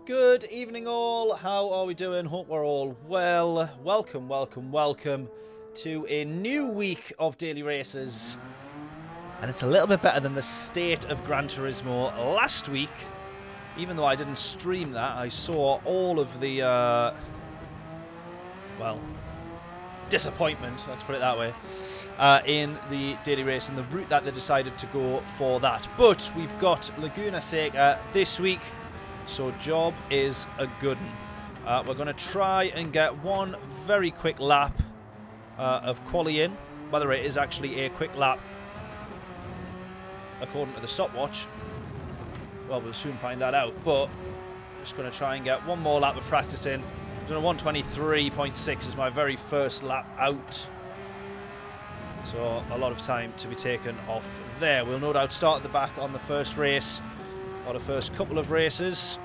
Good evening all, how are we doing? Hope we're all well. Welcome to a new week of daily races. And it's a little bit better than the state of Gran Turismo last week. Even though I didn't stream that, I saw all of the, well, disappointment, let's put it that way, in the daily race and the route that they decided to go for that. But we've got Laguna Seca this week. So job is a good one. We're going to try and get one very quick lap of quali in. By the way, it is actually a quick lap according to the stopwatch. Well, we'll soon find that out. But just going to try and get one more lap of practice in. Doing a 123.6 is my very first lap out. So a lot of time to be taken off there. We'll no doubt start at the back on the first race. Or the first couple of races.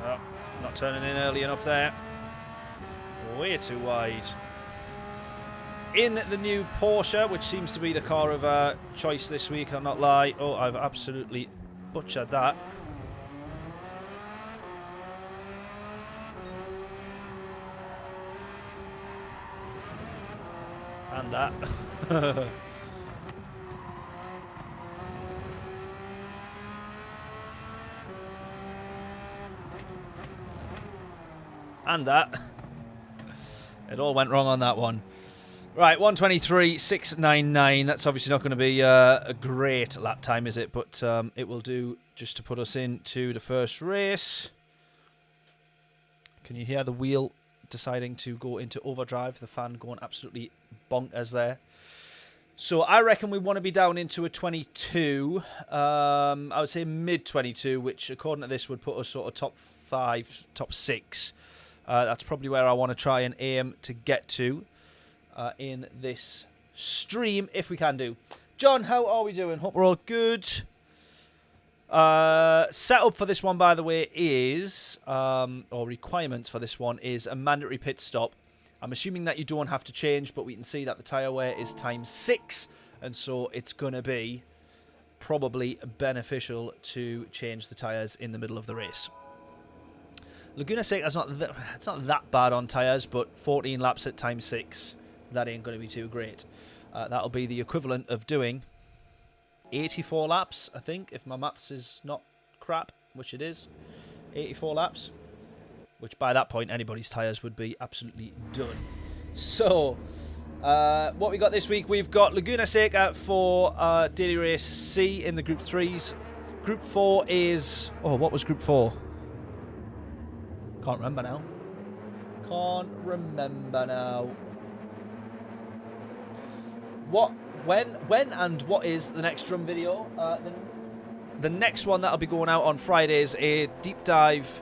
Oh, not turning in early enough there. Way too wide. In the new Porsche, which seems to be the car of choice this week, I'll not lie. Oh, I've absolutely butchered that. And that. And that. It all went wrong on that one. Right, 123.699. That's obviously not going to be a great lap time, is it? But it will do just to put us into the first race. Can you hear the wheel deciding to go into overdrive? The fan going absolutely bonkers there. So I reckon we want to be down into a 22. I would say mid 22, which according to this would put us sort of top 5, top 6. That's probably where I want to try and aim to get to in this stream, if we can do. John, how are we doing? Hope we're all good. Setup for this one, by the way, is, or requirements for this one is a mandatory pit stop. I'm assuming that you don't have to change, but we can see that the tyre wear is ×6, and so it's going to be probably beneficial to change the tyres in the middle of the race. Laguna Seca is not that bad on tyres, but 14 laps at ×6, that ain't going to be too great. That'll be the equivalent of doing 84 laps, I think, if my maths is not crap, which it is. 84 laps, which by that point anybody's tyres would be absolutely done. So, what we got this week, we've got Laguna Seca for Daily Race C in the Group 3s. Group 4 is... Oh, what was Group 4? Can't remember now. Can't remember now. When and what is the next drum video? The next one that'll be going out on Friday is a deep dive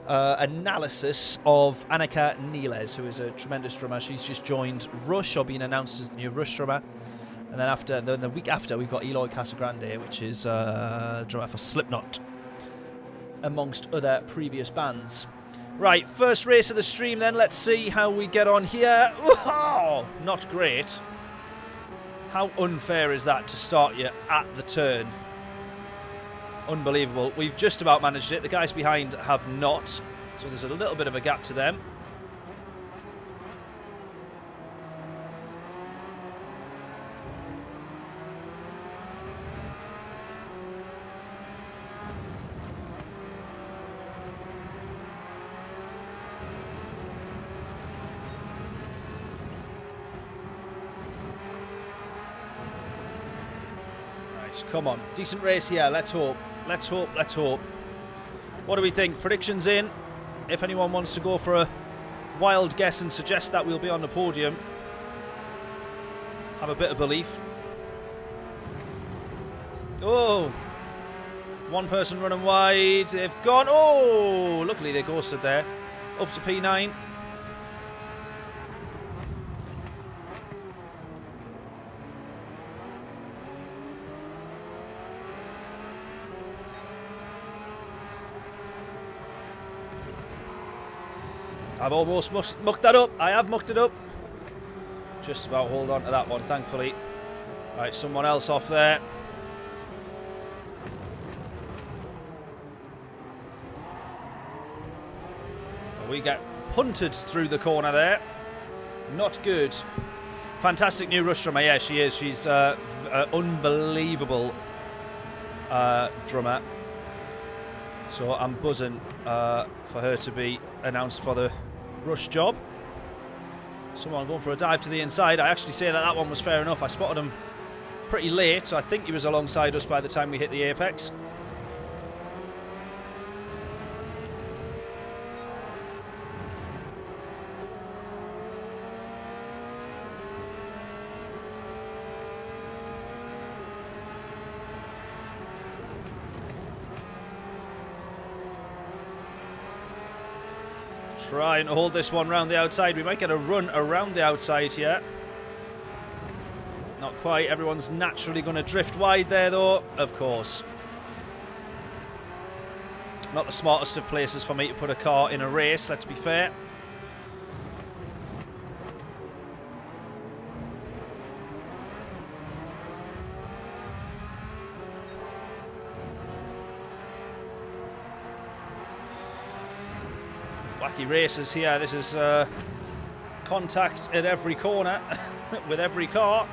analysis of Annika Niles, who is a tremendous drummer. She's just joined Rush, or been announced as the new Rush drummer. And then the week after, we've got Eloy Casagrande, which is drummer for Slipknot, amongst other previous bands. Right, first race of the stream then. Let's see how we get on here. Oh, not great. How unfair is that to start you at the turn? Unbelievable. We've just about managed it. The guys behind have not. So there's a little bit of a gap to them. Come on, decent race here. Let's hope. Let's hope. Let's hope. What do we think? Predictions in. If anyone wants to go for a wild guess and suggest that we'll be on the podium, have a bit of belief. Oh, one person running wide. They've gone. Oh, luckily they ghosted there. Up to P9. I've almost mucked that up. I have mucked it up. Just about hold on to that one, thankfully. Right, someone else off there. We get punted through the corner there. Not good. Fantastic new rush drummer. Yeah, she is. She's an unbelievable drummer. So I'm buzzing for her to be announced for the rush job. Someone going for a dive to the inside. I actually say that that one was fair enough. I spotted him pretty late, so I think he was alongside us by the time we hit the apex. Trying to hold this one round the outside. We might get a run around the outside here. Not quite. Everyone's naturally going to drift wide there, though. Of course. Not the smartest of places for me to put a car in a race, let's be fair. Wacky races here. This is contact at every corner with every car.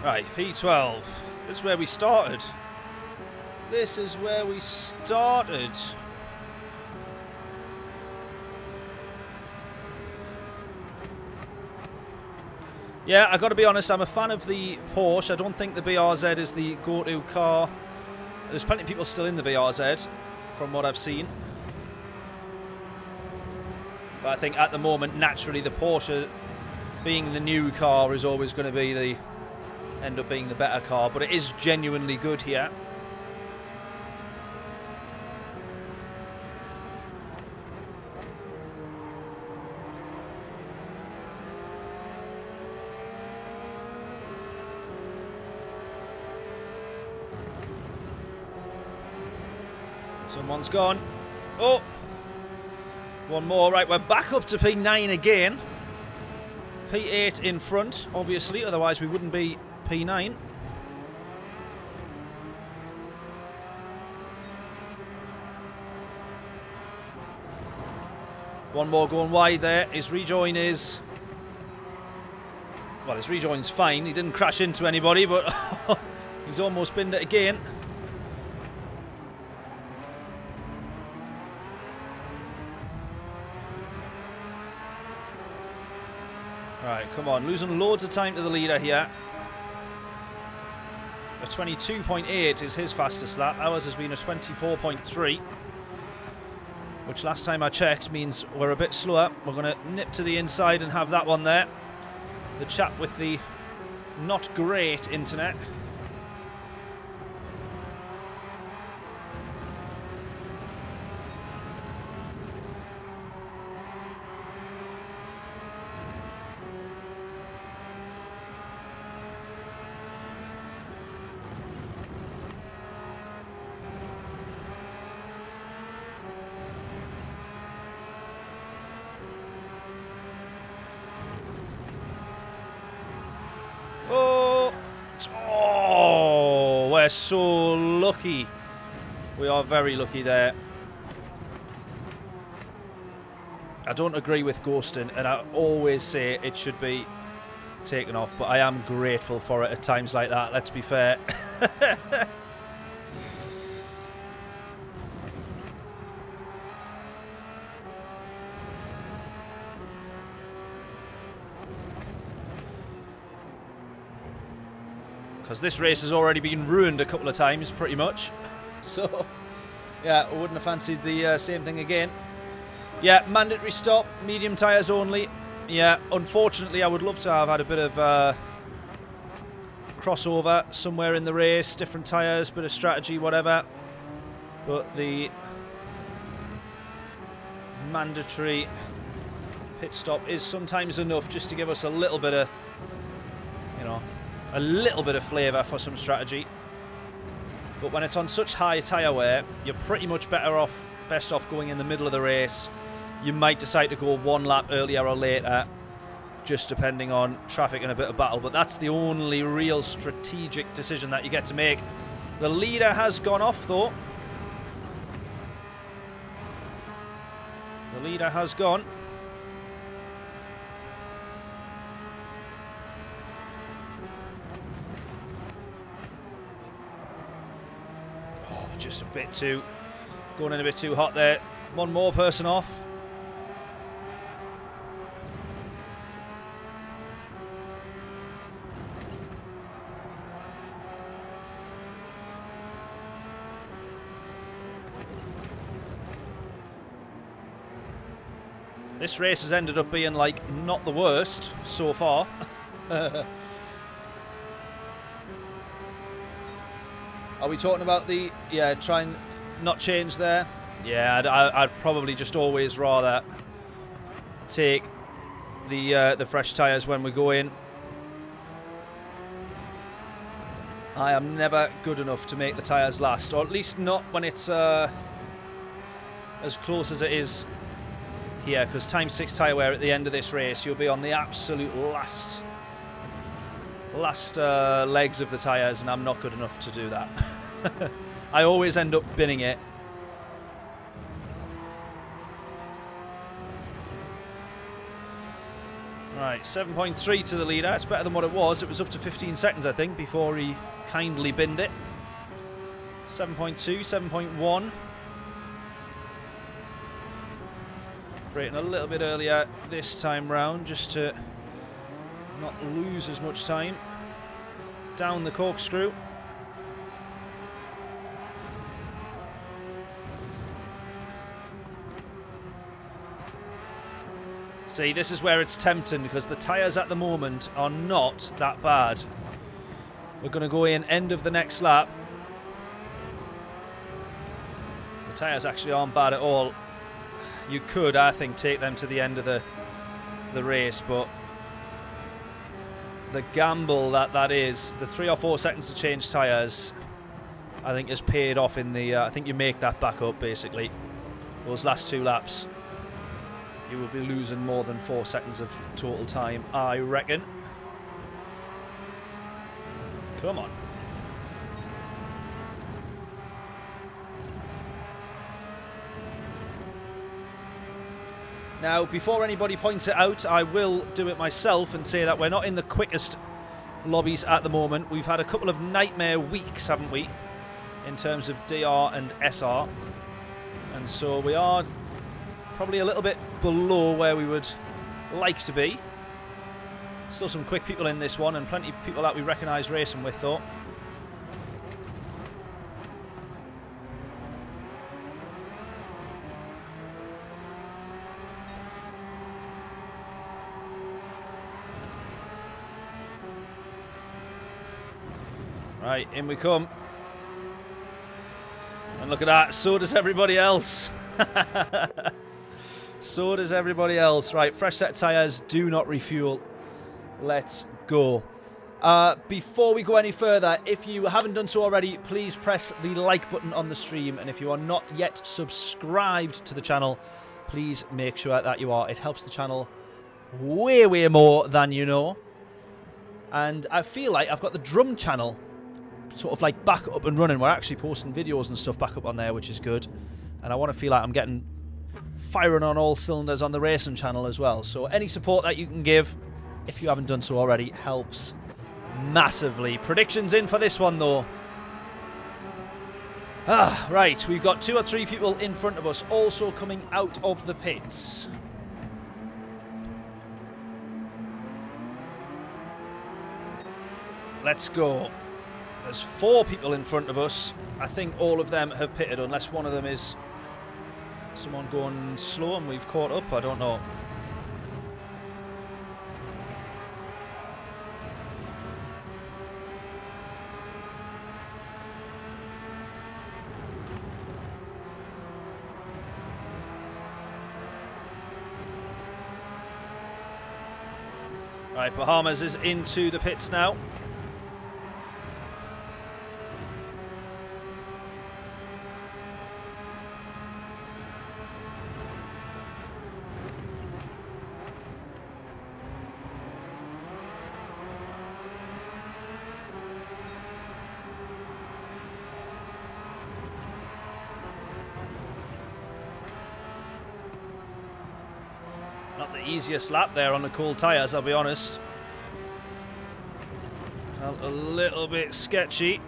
Right, P12. This is where we started. This is where we started. Yeah, I got to be honest, I'm a fan of the Porsche. I don't think the BRZ is the go-to car. There's plenty of people still in the BRZ, from what I've seen. But I think at the moment, naturally, the Porsche being the new car is always going to be the... end up being the better car. But it is genuinely good here. Someone's gone. Oh! One more. Right, we're back up to P9 again. P8 in front, obviously, otherwise we wouldn't be P9. One more going wide there. His rejoin is... well, his rejoin's fine. He didn't crash into anybody, but he's almost binned it again. Right, come on. Losing loads of time to the leader here. A 22.8 is his fastest lap. Ours has been a 24.3. Which last time I checked means we're a bit slower. We're going to nip to the inside and have that one there. The chap with the not great internet. We're so lucky. We are very lucky there. I don't agree with ghosting, and I always say it should be taken off, but I am grateful for it at times like that, let's be fair. Because this race has already been ruined a couple of times, pretty much. So, yeah, I wouldn't have fancied the same thing again. Yeah, mandatory stop, medium tyres only. Yeah, unfortunately, I would love to have had a bit of crossover somewhere in the race, different tyres, bit of strategy, whatever. But the mandatory pit stop is sometimes enough just to give us a little bit of, you know, a little bit of flavour for some strategy. But when it's on such high tyre wear, you're pretty much best off going in the middle of the race. You might decide to go one lap earlier or later, just depending on traffic and a bit of battle. But that's the only real strategic decision that you get to make. The leader has gone off, though. The leader has gone. Oh, just a bit too... going in a bit too hot there. One more person off. This race has ended up being, like, not the worst so far. Are we talking about the... yeah, try and not change there? Yeah, I'd probably just always rather take the fresh tyres when we go in. I am never good enough to make the tyres last, or at least not when it's as close as it is here, because time 6 tyre wear at the end of this race, you'll be on the absolute last legs of the tyres, and I'm not good enough to do that. I always end up binning it. Right, 7.3 to the leader. It's better than what it was. It was up to 15 seconds, I think, before he kindly binned it. 7.2, 7.1. Braking a little bit earlier this time round, just to not lose as much time. Down the corkscrew. See, this is where it's tempting, because the tyres at the moment are not that bad. We're going to go in end of the next lap. The tyres actually aren't bad at all. You could, I think, take them to the end of the race, but the gamble that is, the 3 or 4 seconds to change tyres, I think has paid off in the... I think you make that back up, basically. Those last 2 laps, you will be losing more than 4 seconds of total time, I reckon. Come on. Now, before anybody points it out, I will do it myself and say that we're not in the quickest lobbies at the moment. We've had a couple of nightmare weeks, haven't we, in terms of DR and SR. And so we are probably a little bit below where we would like to be. Still some quick people in this one, and plenty of people that we recognise racing with, though. Right, in we come. And look at that, so does everybody else. So does everybody else. Right, fresh set of tyres, do not refuel. Let's go. Before we go any further, if you haven't done so already, please press the like button on the stream. And if you are not yet subscribed to the channel, please make sure that you are. It helps the channel way, way more than you know. And I feel like I've got the drum channel sort of like back up and running. We're actually posting videos and stuff back up on there, which is good. And I want to feel like I'm getting firing on all cylinders on the racing channel as well. So any support that you can give, if you haven't done so already, helps massively. Predictions in for this one, though. Right, we've got 2 or 3 people in front of us also coming out of the pits. Let's go. There's 4 people in front of us. I think all of them have pitted, unless one of them is someone going slow and we've caught up. I don't know. Right, Bahamas is into the pits now. the easiest lap there on the cold tyres, I'll be honest. Felt a little bit sketchy.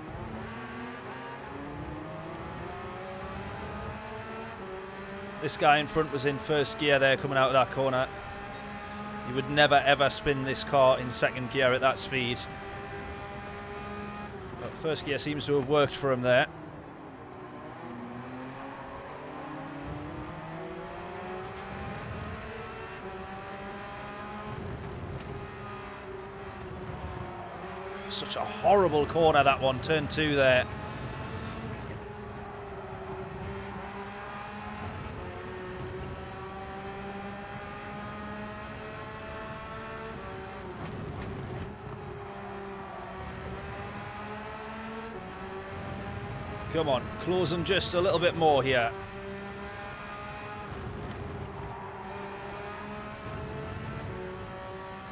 This guy in front was in first gear there coming out of that corner. You would never ever spin this car in second gear at that speed. But first gear seems to have worked for him there. Such a horrible corner, that one. Turn 2 there. Come on, closing just a little bit more here.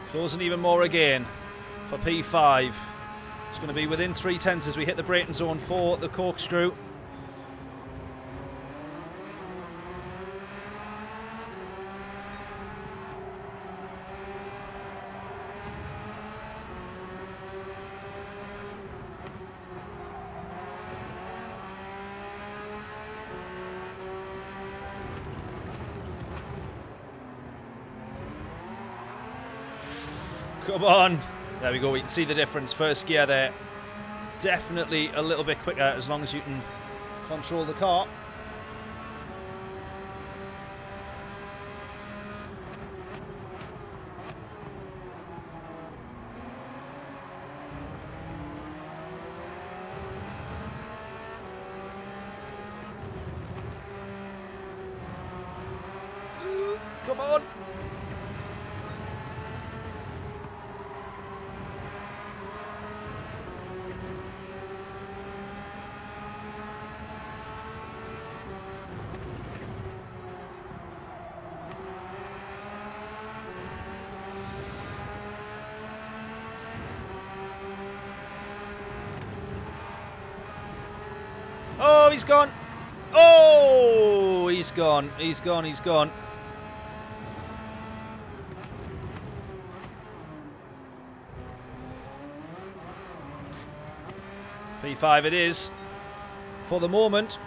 Closing even more again for P5. It's going to be within 3/10 as we hit the braking zone for the corkscrew. Come on. There we go. We can see the difference. First gear there. Definitely a little bit quicker as long as you can control the car. Come on. Oh, he's gone. Oh, he's gone. He's gone. He's gone. P5 it is for the moment.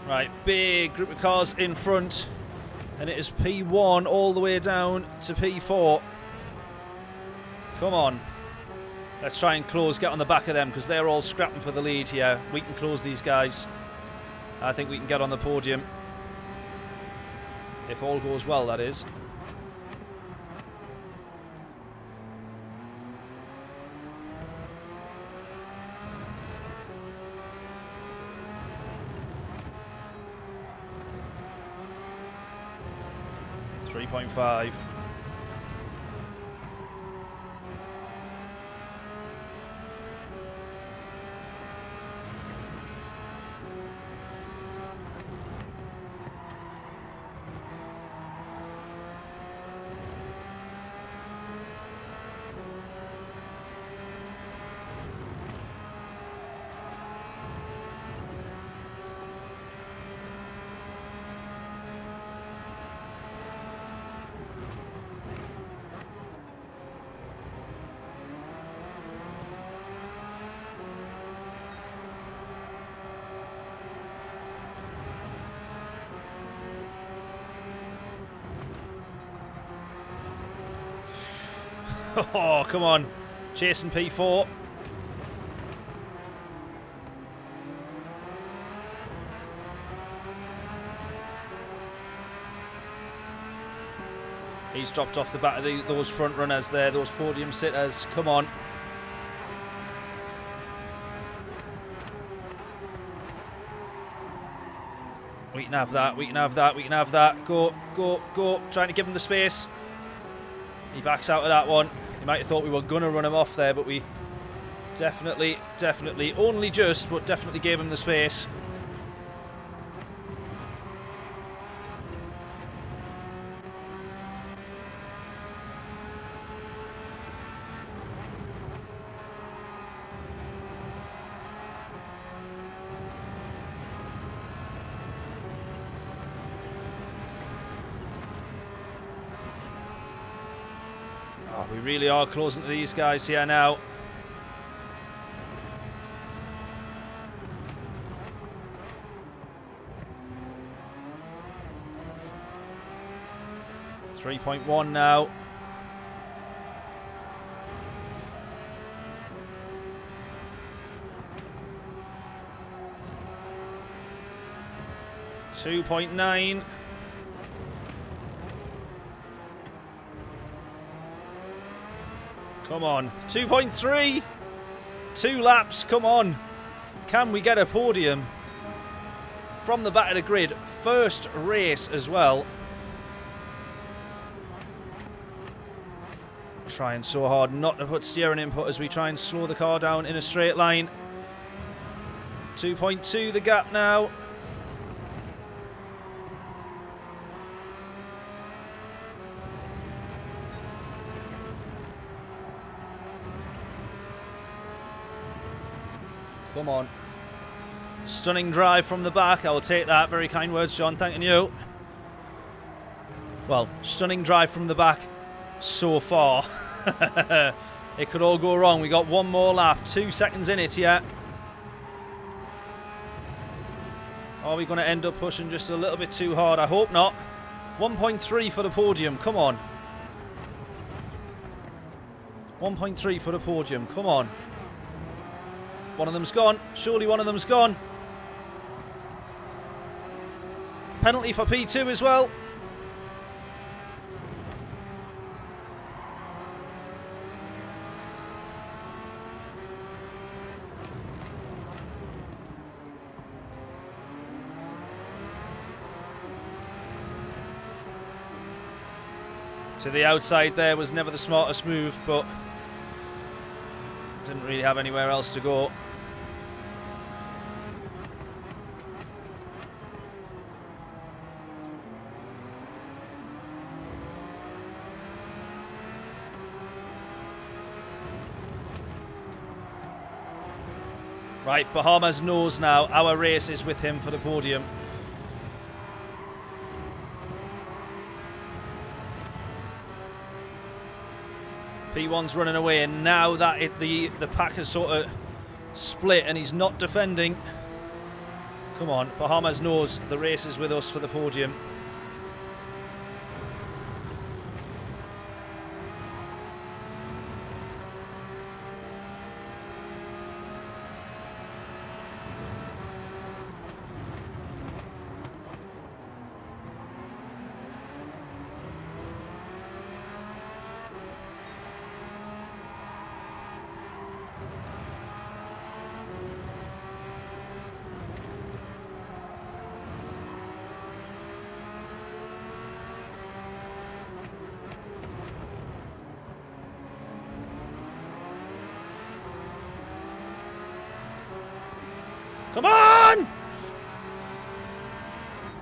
Right, big group of cars in front. And it is P1 all the way down to P4. Come on. Let's try and close, get on the back of them, because they're all scrapping for the lead here. We can close these guys. I think we can get on the podium. If all goes well, that is. .5. Oh, come on. Chasing P4. He's dropped off the back of those front runners there, those podium sitters. Come on. We can have that, we can have that, we can have that. Go, go, go. Trying to give him the space. He backs out of that one. You might have thought we were going to run him off there, but we definitely, only just, but definitely gave him the space. Oh, we really are closing to these guys here now. .1 now. .9. Come on. 2.3. 2 laps. Come on. Can we get a podium from the back of the grid? First race as well. Trying so hard not to put steering input as we try and slow the car down in a straight line. 2.2 the gap now. Come on. Stunning drive from the back. I will take that. Very kind words, John. Thanking you. Well, stunning drive from the back so far. It could all go wrong. We got one more lap. 2 seconds in it yet. Are we going to end up pushing just a little bit too hard? I hope not. 1.3 for the podium. Come on. 1.3 for the podium. Come on. One of them's gone. Surely one of them's gone. Penalty for P2 as well. To the outside there was never the smartest move, but didn't really have anywhere else to go. Right, Bahamas knows now our race is with him for the podium. P1's running away, and now that the pack has sort of split and he's not defending. Come on, Bahamas knows the race is with us for the podium. Come on!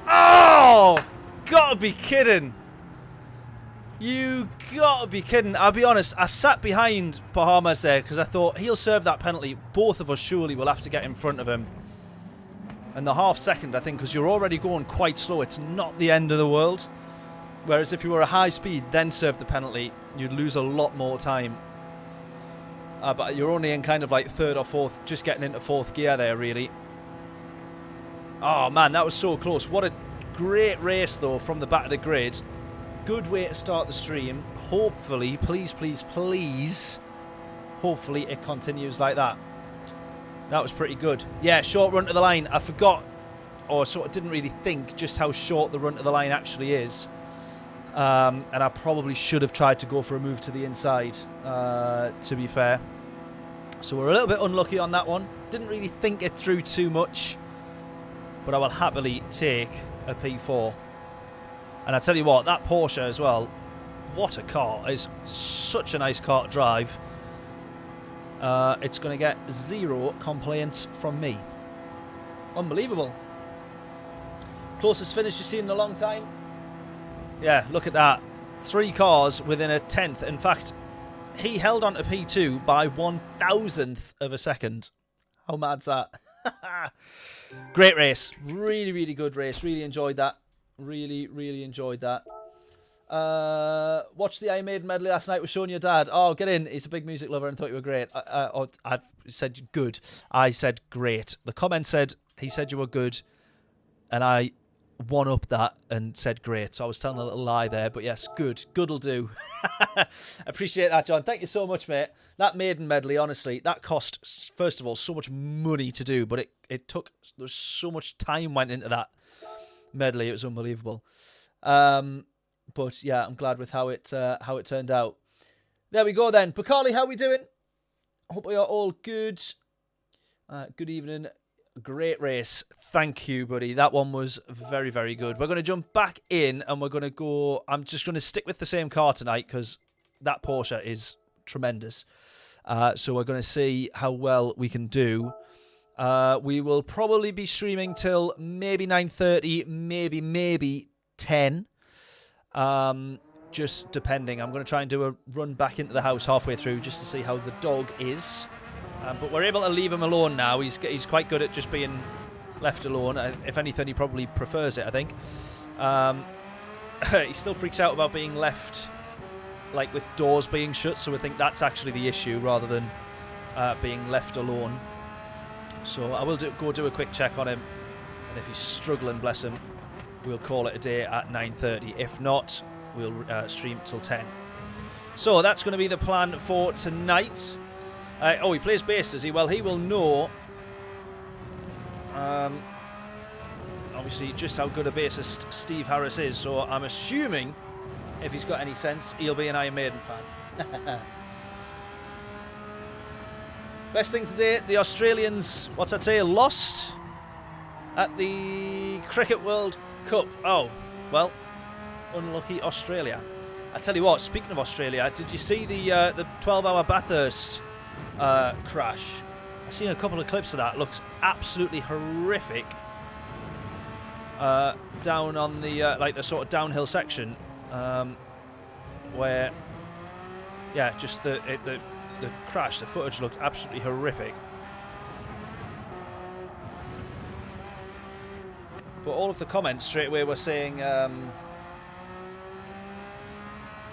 Oh! Gotta be kidding. You gotta be kidding. I'll be honest, I sat behind Bahamas there because I thought he'll serve that penalty. Both of us surely will have to get in front of him. And the half second, I think, because you're already going quite slow, it's not the end of the world. Whereas if you were a high speed, then serve the penalty, you'd lose a lot more time. But you're only in kind of like third or fourth, just getting into fourth gear there, really. Oh, man, that was so close. What a great race, though, from the back of the grid. Good way to start the stream. Hopefully, please, please, please, hopefully it continues like that. That was pretty good. Yeah, short run to the line. I forgot, or sort of didn't really think just how short the run to the line actually is. And I probably should have tried to go for a move to the inside, to be fair. So we're a little bit unlucky on that one. Didn't really think it through too much. But I will happily take a P4. And I tell you what, that Porsche as well, what a car. It's such a nice car to drive. It's going to get 0 complaints from me. Unbelievable. Closest finish you've seen in a long time. Yeah, look at that. 3 cars within a tenth. In fact, he held on to P2 by 1,000th of a second. How mad's that? Great race. Really, really good race. Really enjoyed that. Really, really enjoyed that. Watched the Iron Maiden medley last night with Sean, your dad. Oh, get in. He's a big music lover and thought you were great. I said good. I said great. The comment said he said you were good, and I one-upped that and said great. So I was telling a little lie there, but yes, good. Good'll do. Appreciate that, John. Thank you so much, mate. That Maiden medley, honestly, that cost, first of all, so much money to do, but it took, there's so much time went into that medley. It was unbelievable. But yeah, I'm glad with how it turned out. There we go then. Bakali, how we doing? Hope we are all good. Good evening. Great race. Thank you, buddy. That one was very, very good. We're going to jump back in and we're going to go... I'm just going to stick with the same car tonight because that Porsche is tremendous. So we're going to see how well we can do. We will probably be streaming till maybe 9:30, maybe 10. Just depending. I'm going to try and do a run back into the house halfway through just to see how the dog is. But we're able to leave him alone now. He's quite good at just being left alone. If anything, he probably prefers it, I think. He still freaks out about being left, like, with doors being shut, so I think that's actually the issue rather than being left alone. So I will go do a quick check on him, and if he's struggling, bless him, we'll call it a day at 9:30. If not, we'll stream till 10. So that's going to be the plan for tonight. Oh, he plays bass, does he? Well, he will know, obviously, just how good a bassist Steve Harris is. So I'm assuming, if he's got any sense, he'll be an Iron Maiden fan. Best thing today, the Australians, what's that say, lost at the Cricket World Cup. Oh, well, unlucky Australia. I tell you what, speaking of Australia, did you see the 12-hour Bathurst crash? I've seen a couple of clips of that. It looks absolutely horrific. Down on the like the sort of downhill section, where, yeah, just the crash. The footage looked absolutely horrific. But all of the comments straight away were saying,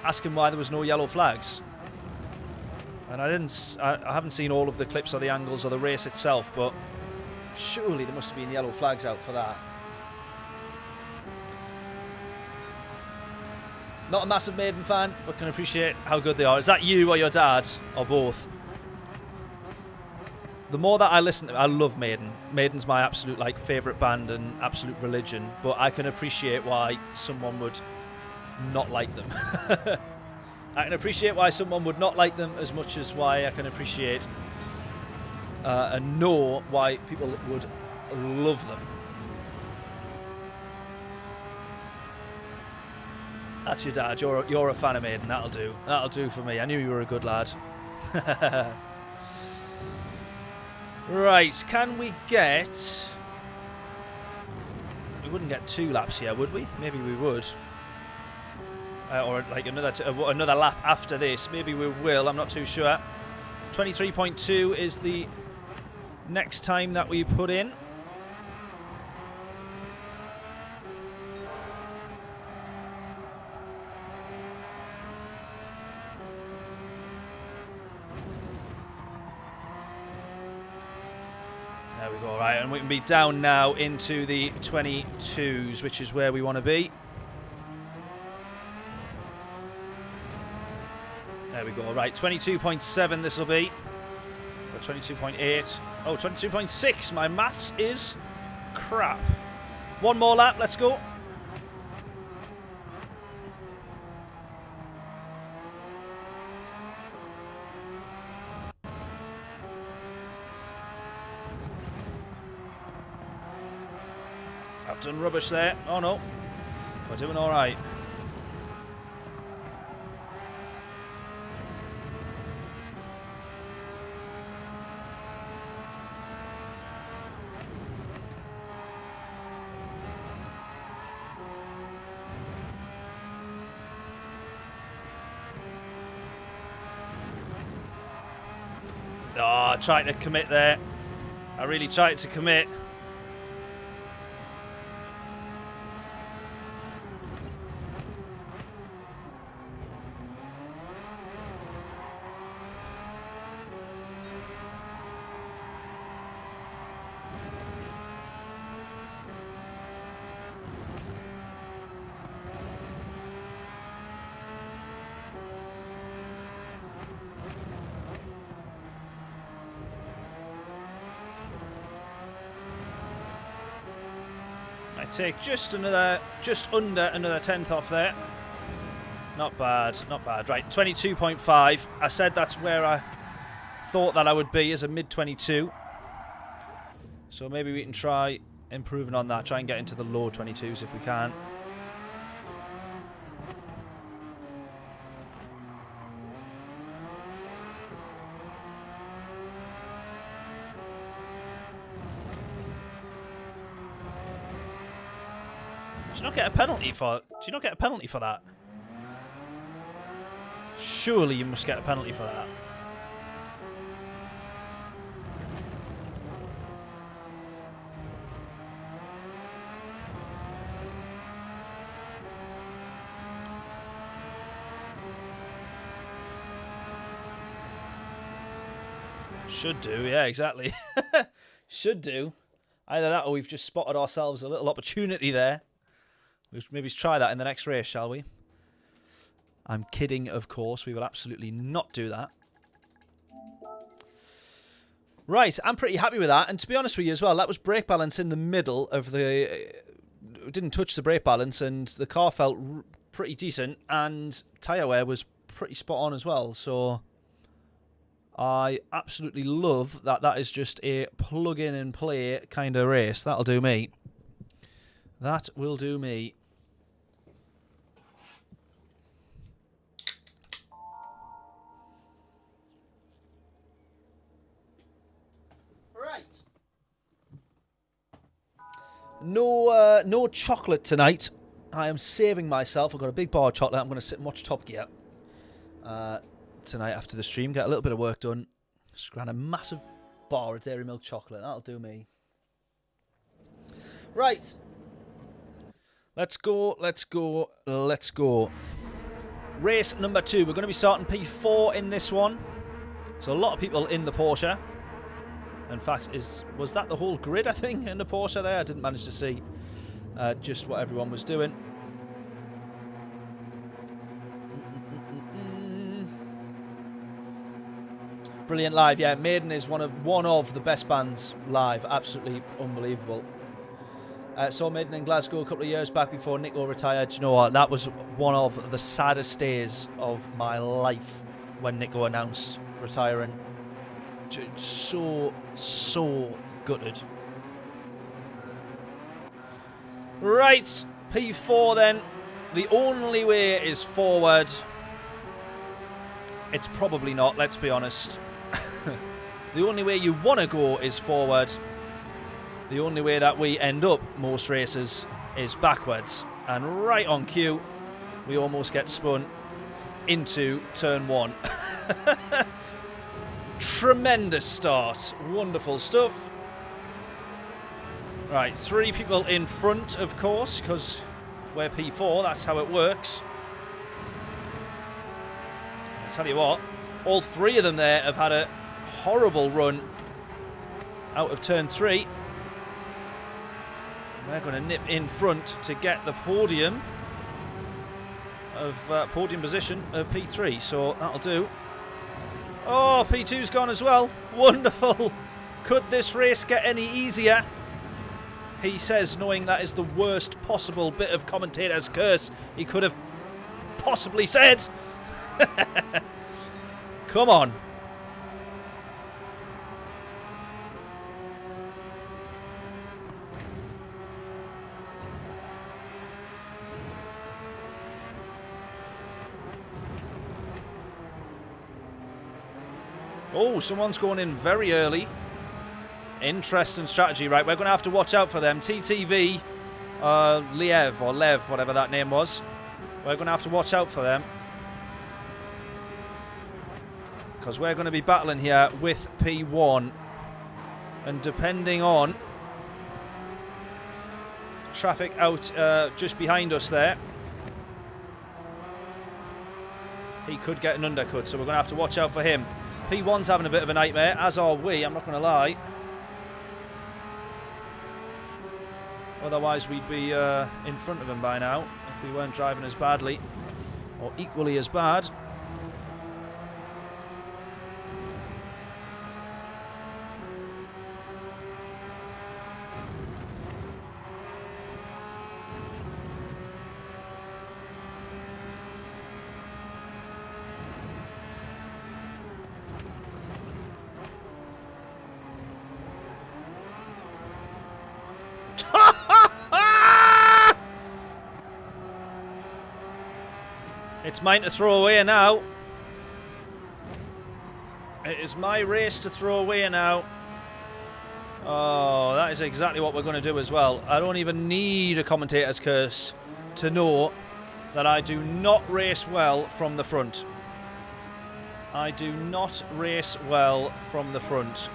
asking why there was no yellow flags. And I haven't seen all of the clips or the angles or the race itself, but surely there must have been yellow flags out for that. Not a massive Maiden fan, but can appreciate how good they are. Is that you or your dad, or both? The more that I listen, I love Maiden. Maiden's my absolute favourite band and absolute religion, but I can appreciate why someone would not like them. I can appreciate why someone would not like them as much as why I can appreciate and know why people would love them. That's your dad. You're a fan of Maiden. That'll do. That'll do for me. I knew you were a good lad. Right. Can we get... We wouldn't get 2 laps here, would we? Maybe we would. Or like another lap after this. Maybe we will. I'm not too sure. 23.2 is the next time that we put in. There we go. Right, and we can be down now into the 22s, which is where we want to be. There we go. Right, 22.7 this will be. Or 22.8. Oh, 22.6. My maths is crap. One more lap. Let's go. I've done rubbish there. Oh, no. We're doing all right. Oh, trying to commit there. I really tried to commit. take just under another tenth off there. Not bad, not bad. Right, 22.5. I said that's where I thought that I would be, as a mid-22. So maybe we can try improving on that. Try and get into the low 22s if we can. Do you not get a penalty for? Do you not get a penalty for that? Surely you must get a penalty for that. Should do, yeah, exactly. Should do. Either that or we've just spotted ourselves a little opportunity there. We'll maybe try that in the next race, shall we? I'm kidding, of course. We will absolutely not do that. Right, I'm pretty happy with that. And to be honest with you as well, that was brake balance in the middle of the... It didn't touch the brake balance, and the car felt pretty decent, and tyre wear was pretty spot on as well. So I absolutely love that. That is just a plug-in and play kind of race. That'll do me. That will do me. No chocolate tonight. I am saving myself. I've got a big bar of chocolate. I'm going to sit and watch Top Gear tonight after the stream. Get a little bit of work done. Just grab a massive bar of dairy milk chocolate. That'll do me. Right. Let's go, let's go, let's go. Race number 2. We're going to be starting P4 in this one. So a lot of people in the Porsche. In fact, was that the whole grid, I think, in the Porsche there? I didn't manage to see just what everyone was doing. Brilliant live, yeah. Maiden is one of the best bands live. Absolutely unbelievable. Saw Maiden in Glasgow a couple of years back before Nico retired. Do you know what? That was one of the saddest days of my life when Nico announced retiring. So gutted. Right, P4 then. The only way is forward. It's probably not, let's be honest. The only way you want to go is forward. The only way that we end up most races is backwards. And right on cue, we almost get spun into turn 1. Tremendous start. Wonderful stuff. Right, 3 people in front, of course, because we're P4. That's how it works. I tell you what, all 3 of them there have had a horrible run out of turn 3. We're going to nip in front to get the podium of podium position of P3. So that'll do. Oh, P2's gone as well. Wonderful. Could this race get any easier? He says, knowing that is the worst possible bit of commentator's curse he could have possibly said. Come on. Oh, someone's going in very early. Interesting strategy. Right, we're going to have to watch out for them. TTV, Liev, or Lev, whatever that name was. We're going to have to watch out for them. Because we're going to be battling here with P1. And depending on traffic out just behind us there, he could get an undercut. So we're going to have to watch out for him. P1's having a bit of a nightmare, as are we, I'm not going to lie. Otherwise, we'd be in front of him by now if we weren't driving as badly, or equally as bad. It's mine to throw away now. It is my race to throw away now. Oh, that is exactly what we're going to do as well. I don't even need a commentator's curse to know that I do not race well from the front. I do not race well from the front.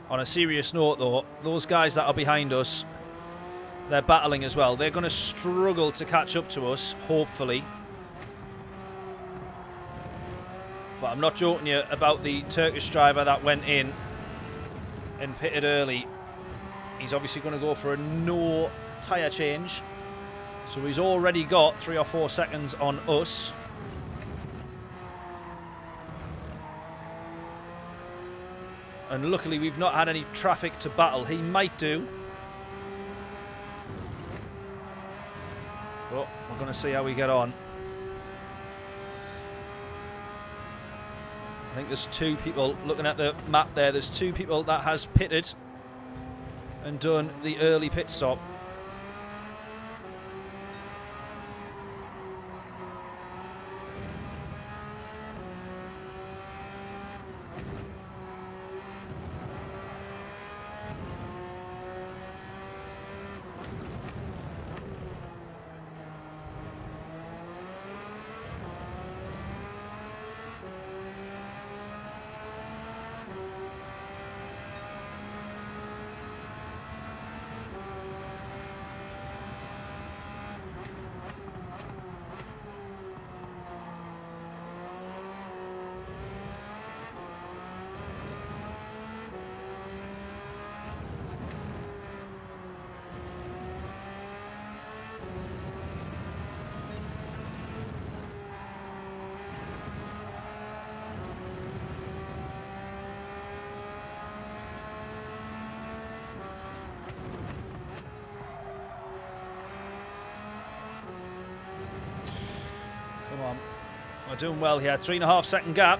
On a serious note, though, those guys that are behind us, they're battling as well. They're going to struggle to catch up to us, hopefully. But I'm not joking you about the Turkish driver that went in and pitted early. He's obviously going to go for a no tyre change. So he's already got 3 or 4 seconds on us. And luckily we've not had any traffic to battle. He might do. But we're going to see how we get on. I think there's 2 people, looking at the map there, there's 2 people that has pitted and done the early pit stop. Come on. We're doing well here. 3.5 second gap.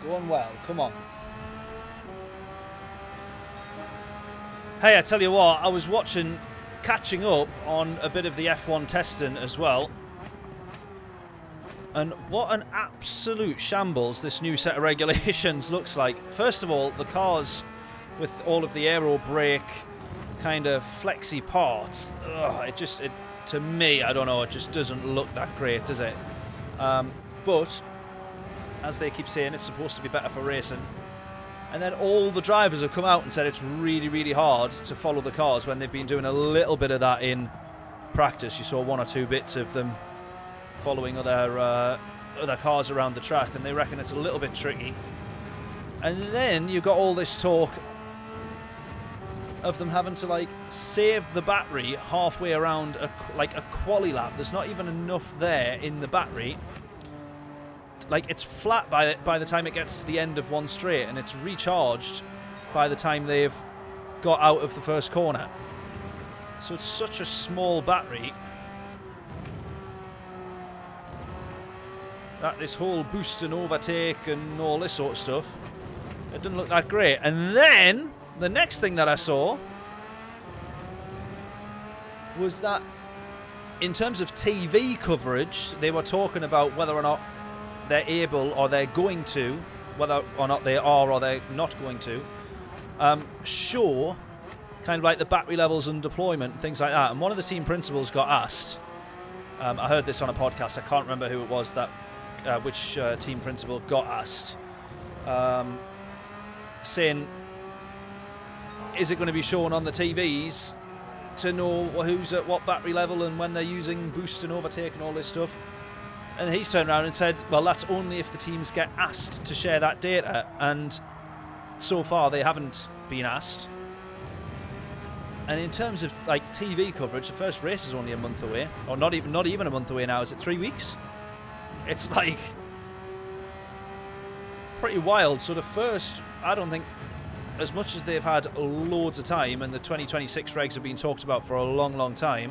Going well, come on. Hey, I tell you what, I was catching up on a bit of the F1 testing as well. And what an absolute shambles this new set of regulations looks like. First of all, the cars with all of the aero brake kind of flexy parts. Ugh, to me, I don't know, it just doesn't look that great, does it? But as they keep saying, it's supposed to be better for racing. And then all the drivers have come out and said it's really, really hard to follow the cars when they've been doing a little bit of that in practice. You saw 1 or 2 bits of them following other cars around the track, and they reckon it's a little bit tricky. And then you've got all this talk of them having to like save the battery halfway around a quali lap. There's not even enough there in the battery. Like, it's flat by the time it gets to the end of one straight, and it's recharged by the time they've got out of the first corner. So it's such a small battery that this whole boost and overtake and all this sort of stuff, it doesn't look that great. And then the next thing that I saw was that in terms of TV coverage, they were talking about whether or not they're able, or they're going to, whether or not they are or they're not going to, show kind of like the battery levels and deployment and things like that. And one of the team principals got asked, I heard this on a podcast, I can't remember who it was that, which team principal got asked, saying, is it going to be shown on the TVs to know who's at what battery level and when they're using boost and overtake and all this stuff? And he's turned around and said, well, that's only if the teams get asked to share that data. And so far, they haven't been asked. And in terms of like TV coverage, the first race is only a month away. Or not even a month away now. Is it 3 weeks? It's like pretty wild. So the first, I don't think, as much as they've had loads of time and the 2026 regs have been talked about for a long, long time,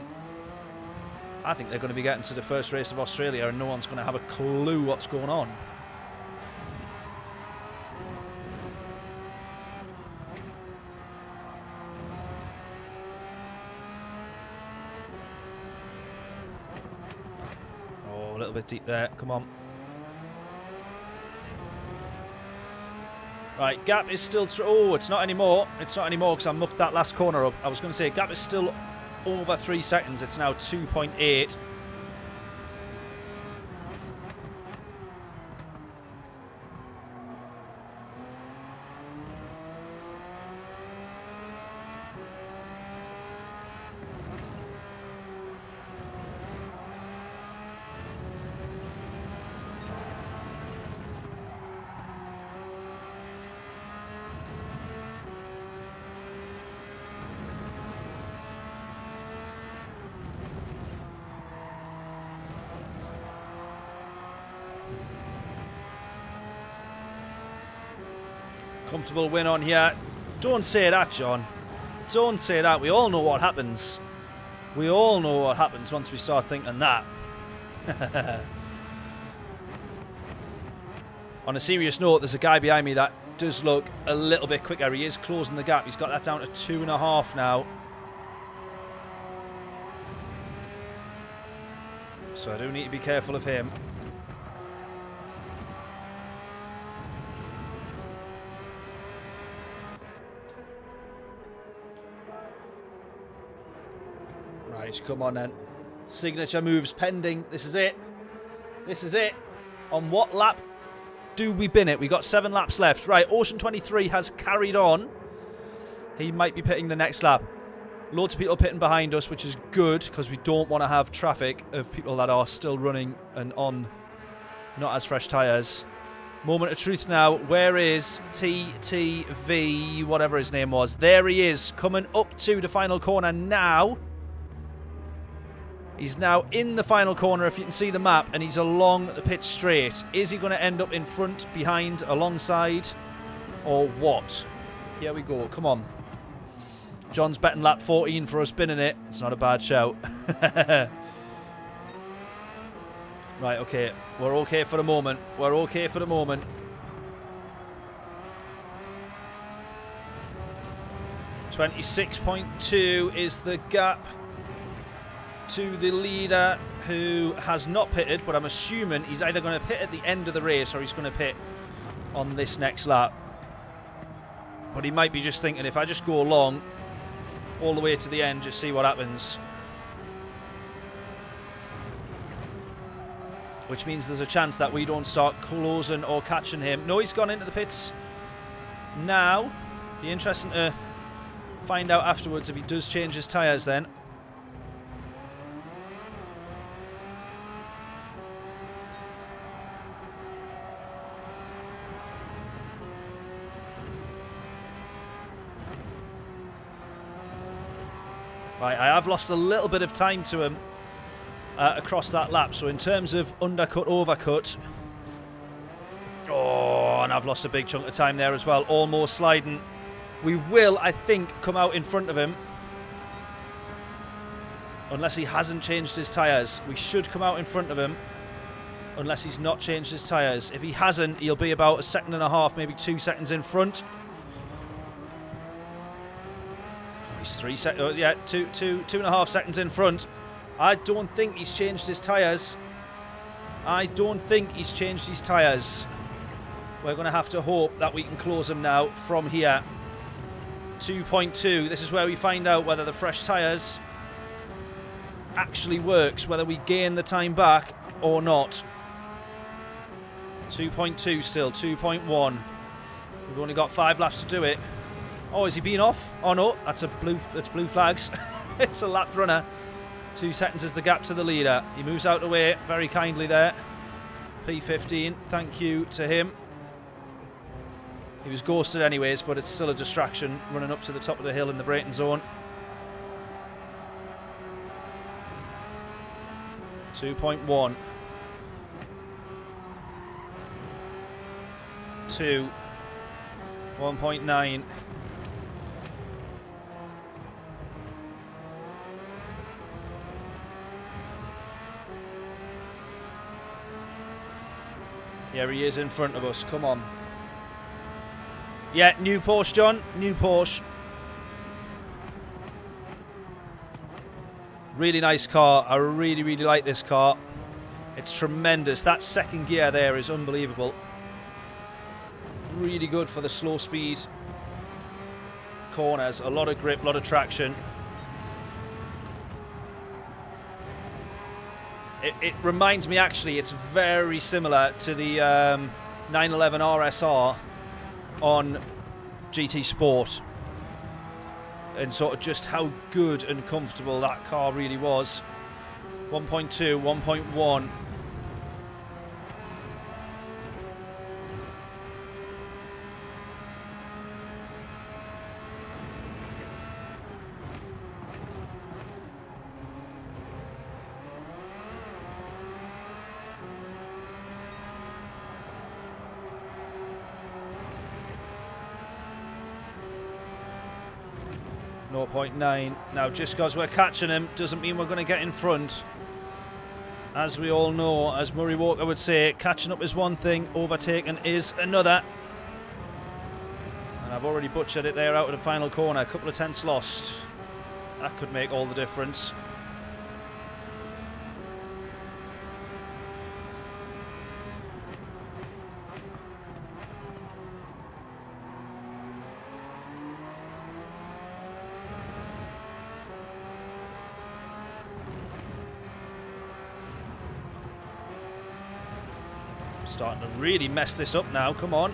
I think they're going to be getting to the first race of Australia and no one's going to have a clue what's going on. Oh, a little bit deep there. Come on. Right, gap is still... Oh, it's not anymore. It's not anymore because I mucked that last corner up. I was going to say gap is still over 3 seconds. It's now 2.8. Comfortable win on here. Don't say that, John. Don't say that. We all know what happens. We all know what happens once we start thinking that. On a serious note, there's a guy behind me that does look a little bit quicker. He is closing the gap. He's got that down to 2.5 now. So I do need to be careful of him. Come on then. Signature moves pending. This is it. This is it. On what lap do we bin it? We got 7 laps left. Right, Ocean 23 has carried on. He might be pitting the next lap. Loads of people pitting behind us, which is good because we don't want to have traffic of people that are still running and on not as fresh tyres. Moment of truth now. Where is TTV, whatever his name was? There he is, coming up to the final corner now. He's now in the final corner, if you can see the map, and he's along the pit straight. Is he going to end up in front, behind, alongside, or what? Here we go. Come on. John's betting lap 14 for us spinning it. It's not a bad shout. Right, okay. We're okay for the moment. We're okay for the moment. .26.2 is the gap to the leader, who has not pitted, but I'm assuming he's either going to pit at the end of the race or he's going to pit on this next lap. But he might be just thinking, if I just go along all the way to the end, just see what happens. Which means there's a chance that we don't start closing or catching him. No, he's gone into the pits now. Be interesting to find out afterwards if he does change his tyres then. Right, I have lost a little bit of time to him across that lap. So in terms of undercut, overcut... Oh, and I've lost a big chunk of time there as well. Almost sliding. We will, I think, come out in front of him. Unless he hasn't changed his tyres. We should come out in front of him. Unless he's not changed his tyres. If he hasn't, he'll be about 1.5 seconds, maybe 2 seconds in front. He's 3 seconds. Yeah, 2.5 seconds in front. I don't think he's changed his tyres. I don't think he's changed his tyres. We're going to have to hope that we can close him now from here. 2.2. This is where we find out whether the fresh tyres actually works, whether we gain the time back or not. 2.2 still. 2.1. We've only got 5 laps to do it. Oh, is he been off? Oh no, that's blue flags. It's a lapped runner. 2 seconds is the gap to the leader. He moves out the way very kindly there. P15, thank you to him. He was ghosted anyways, but it's still a distraction running up to the top of the hill in the braking zone. 2.1. 2. 1.9. Yeah, he is in front of us. Come on. Yeah, new Porsche, John. New Porsche. Really nice car. I really, really like this car. It's tremendous. That second gear there is unbelievable. Really good for the slow speed corners. A lot of grip, a lot of traction. It reminds me, actually, it's very similar to the 911 RSR on GT Sport, and sort of just how good and comfortable that car really was. 1.2, 1.1. .9. Now, just because we're catching him doesn't mean we're going to get in front. As we all know, as Murray Walker would say, catching up is one thing, overtaking is another. And I've already butchered it there out of the final corner. A couple of tenths lost. That could make all the difference. Starting to really mess this up now. Come on.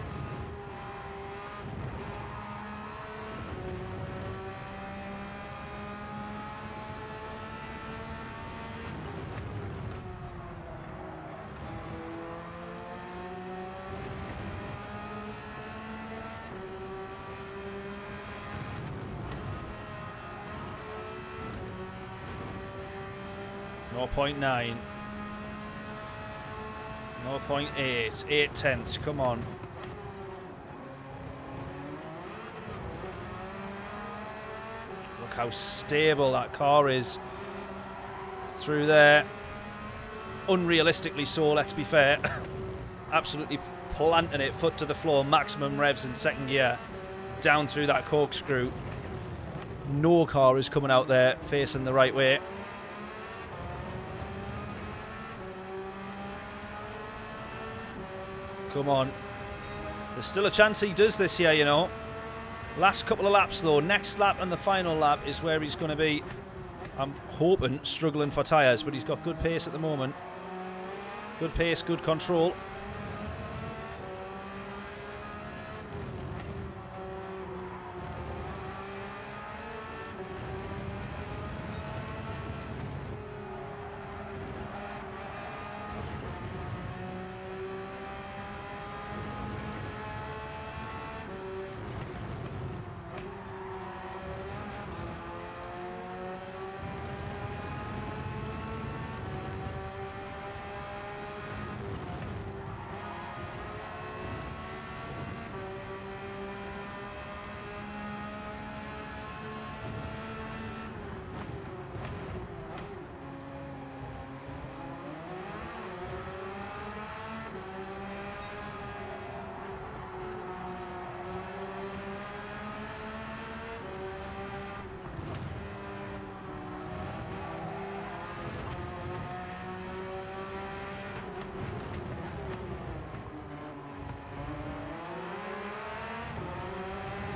.9. 0.8, 8 tenths, come on. Look how stable that car is through there. Unrealistically so, let's be fair. Absolutely planting it, foot to the floor, maximum revs in second gear, down through that corkscrew. No car is coming out there facing the right way. Come on. There's still a chance he does this here, you know. Last couple of laps, though. Next lap and the final lap is where he's going to be, I'm hoping, struggling for tyres. But he's got good pace at the moment. Good pace, good control.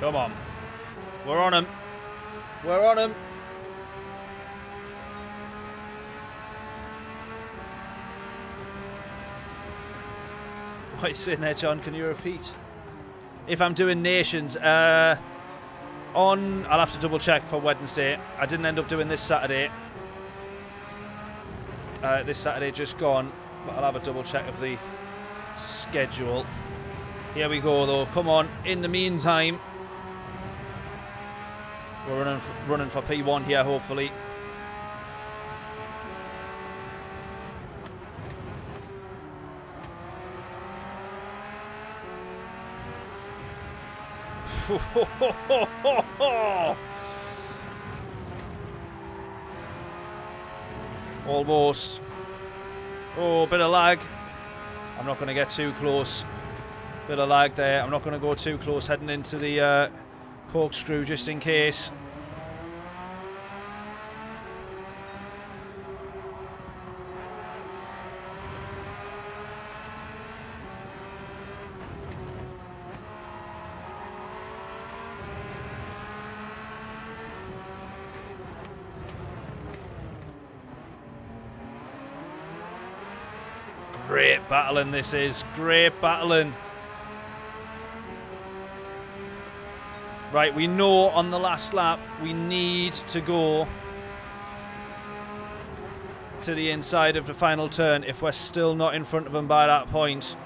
Come on. We're on him. We're on him. What are you saying there, John? Can you repeat? If I'm doing nations, I'll have to double check for Wednesday. I didn't end up doing this Saturday. This Saturday just gone, but I'll have a double check of the schedule. Here we go, though. Come on. In the meantime, we're running for P1 here, hopefully. Almost. Oh, bit of lag. I'm not going to get too close. Bit of lag there. I'm not going to go too close heading into the corkscrew just in case. Great battling this is. Great battling. Right, we know on the last lap we need to go to the inside of the final turn if we're still not in front of them by that point.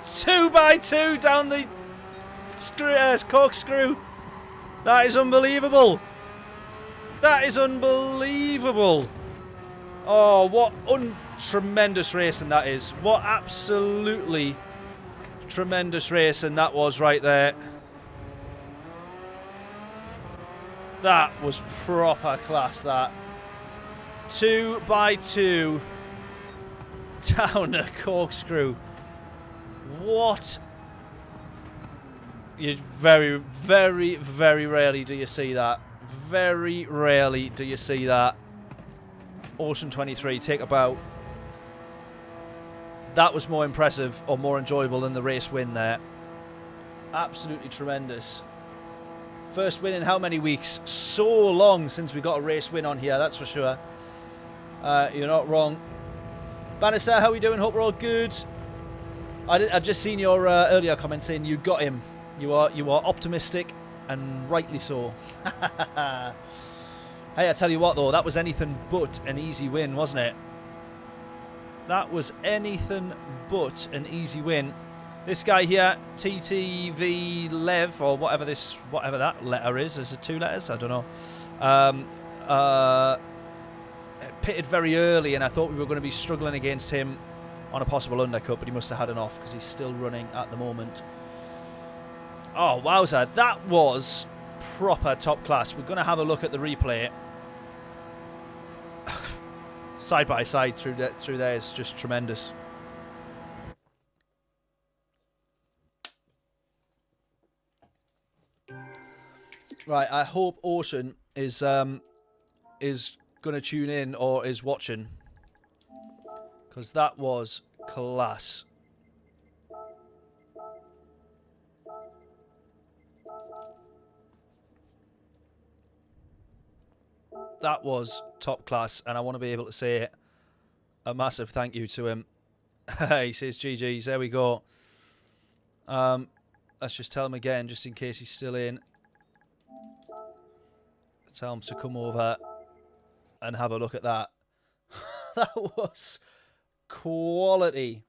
Two by two down the corkscrew. That is unbelievable. That is unbelievable. Oh, what tremendous racing that is. What absolutely tremendous racing that was right there. That was proper class, that. 2 by 2 down the corkscrew. What? You very, very, very rarely do you see that. Very rarely do you see that. Ocean 23, take a bow. That was more impressive or more enjoyable than the race win there. Absolutely tremendous. First win in how many weeks? So long since we got a race win on here, that's for sure. You're not wrong. Bannister, how are we doing? Hope we're all good. I've just seen your earlier comment saying you got him. You are optimistic, and rightly so. Hey, I tell you what though, that was anything but an easy win, wasn't it? That was anything but an easy win. This guy here, TTV Lev, or whatever that letter is it 2 letters? I don't know. Pitted very early, and I thought we were going to be struggling against him on a possible undercut, but he must have had an off because he's still running at the moment. Oh, wowza. That was proper top class. We're going to have a look at the replay. Side by side through there is just tremendous. Right, I hope Ocean is going to tune in or is watching, because that was class. That was top class, and I want to be able to say a massive thank you to him. He says GG's, there we go. Let's just tell him again, just in case he's still in. Tell him to come over and have a look at that. That was quality.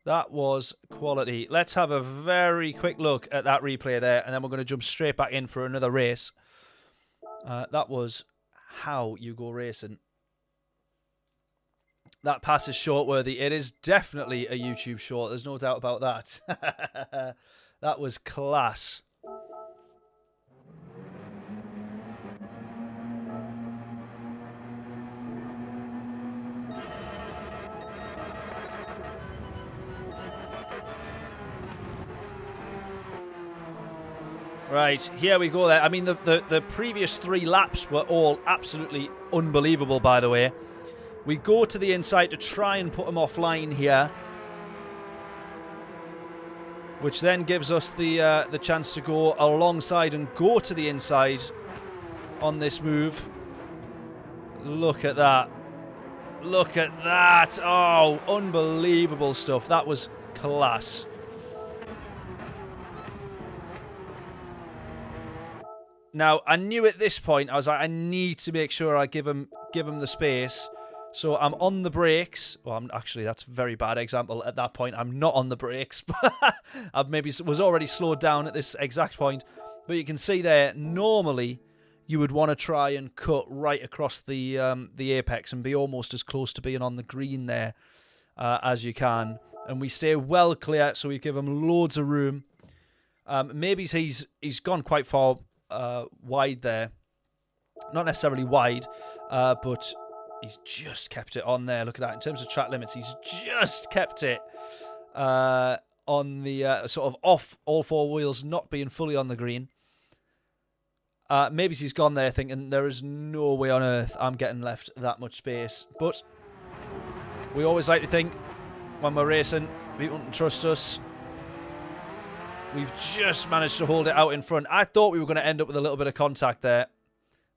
That was quality. Let's have a very quick look at that replay there, and then we're going to jump straight back in for another race. That was how you go racing. That pass is short-worthy. It is definitely a YouTube short. There's no doubt about that. That was class. Right, here we go there. I mean, the previous 3 laps were all absolutely unbelievable, by the way. We go to the inside to try and put them offline here, which then gives us the chance to go alongside and go to the inside on this move. Look at that. Look at that. Oh, unbelievable stuff. That was class. Now, I knew at this point, I was like, I need to make sure I give him the space. So I'm on the brakes. Well, I'm actually, that's a very bad example. At that point, I'm not on the brakes. I maybe was already slowed down at this exact point. But you can see there, normally, you would want to try and cut right across the apex and be almost as close to being on the green there as you can. And we stay well clear, so we give him loads of room. Maybe he's gone quite far wide there. Not necessarily wide, but he's just kept it on there. Look at that. In terms of track limits, he's just kept it on the sort of off all 4 wheels, not being fully on the green. Maybe he's gone there thinking there is no way on earth I'm getting left that much space. But we always like to think when we're racing, people can trust us. We've just managed to hold it out in front. I thought we were going to end up with a little bit of contact there,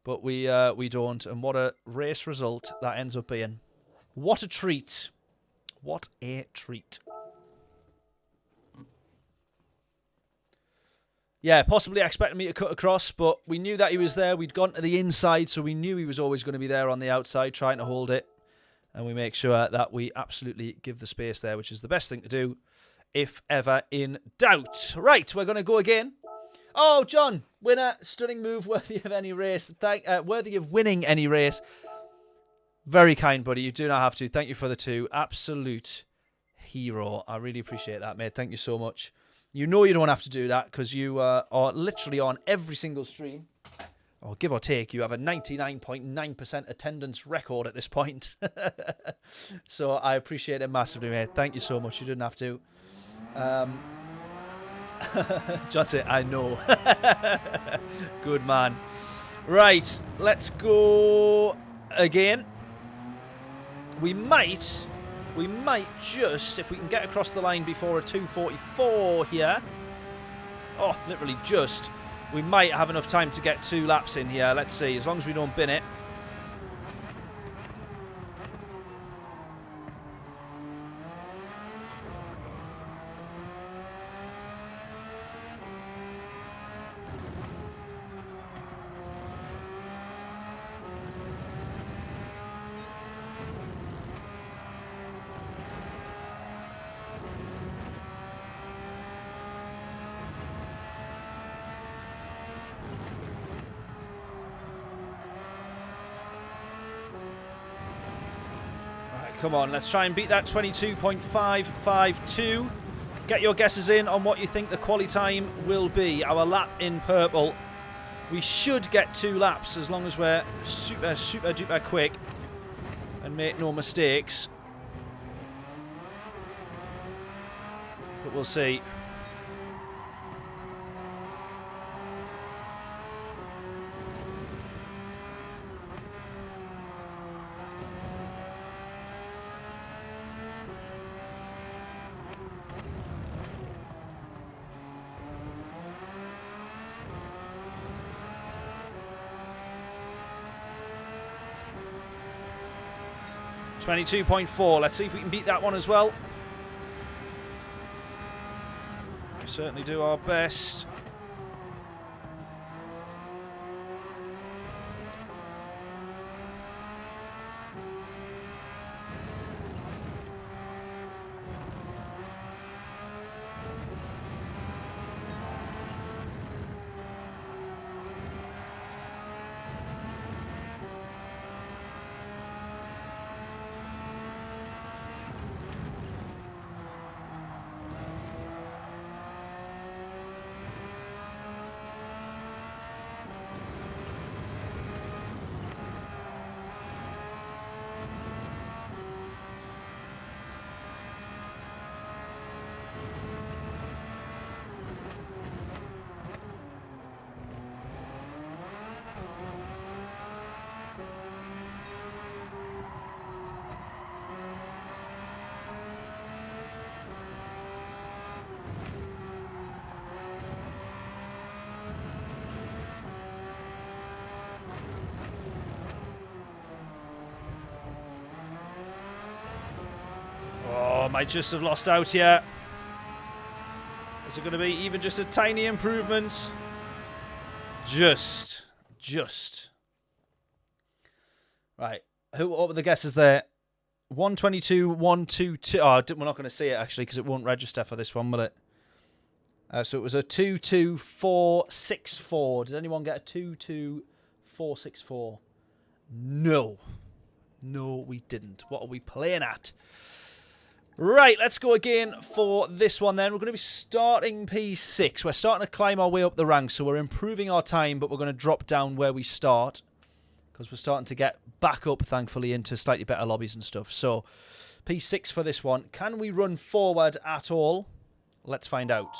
but we don't. And what a race result that ends up being. What a treat. What a treat. Yeah, possibly expecting me to cut across, but we knew that he was there. We'd gone to the inside, so we knew he was always going to be there on the outside, trying to hold it. And we make sure that we absolutely give the space there, which is the best thing to do, if ever in doubt. Right, we're going to go again. Oh, John, winner, stunning move, worthy of any race. Worthy of winning any race. Very kind, buddy. You do not have to. Thank you for the 2. Absolute hero. I really appreciate that, mate. Thank you so much. You know you don't have to do that because you are literally on every single stream. Or give or take, you have a 99.9% attendance record at this point. So I appreciate it massively, mate. Thank you so much. You didn't have to. John said, I know. Good man. Right, let's go again. We might just, if we can get across the line before a 2:44 here. Oh, literally just. We might have enough time to get 2 laps in here. Let's see, as long as we don't bin it. Come on, let's try and beat that 22.552. Get your guesses in on what you think the quali time will be. Our lap in purple. We should get 2 laps as long as we're super, super duper quick and make no mistakes. But we'll see. .4. Let's see if we can beat that one as well. We'll certainly do our best. might just have lost out here. Is it going to be even just a tiny improvement? Just. Right. What were the guesses there? 122, 122. Oh, we're not going to see it, actually, because it won't register for this one, will it? So it was a 22464. Did anyone get a 22464? No. No, we didn't. What are we playing at? Right, let's go again for this one then. We're going to be starting P6. We're starting to climb our way up the ranks, so we're improving our time, but we're going to drop down where we start because we're starting to get back up, thankfully, into slightly better lobbies and stuff. So, P6 for this one. Can we run forward at all? Let's find out.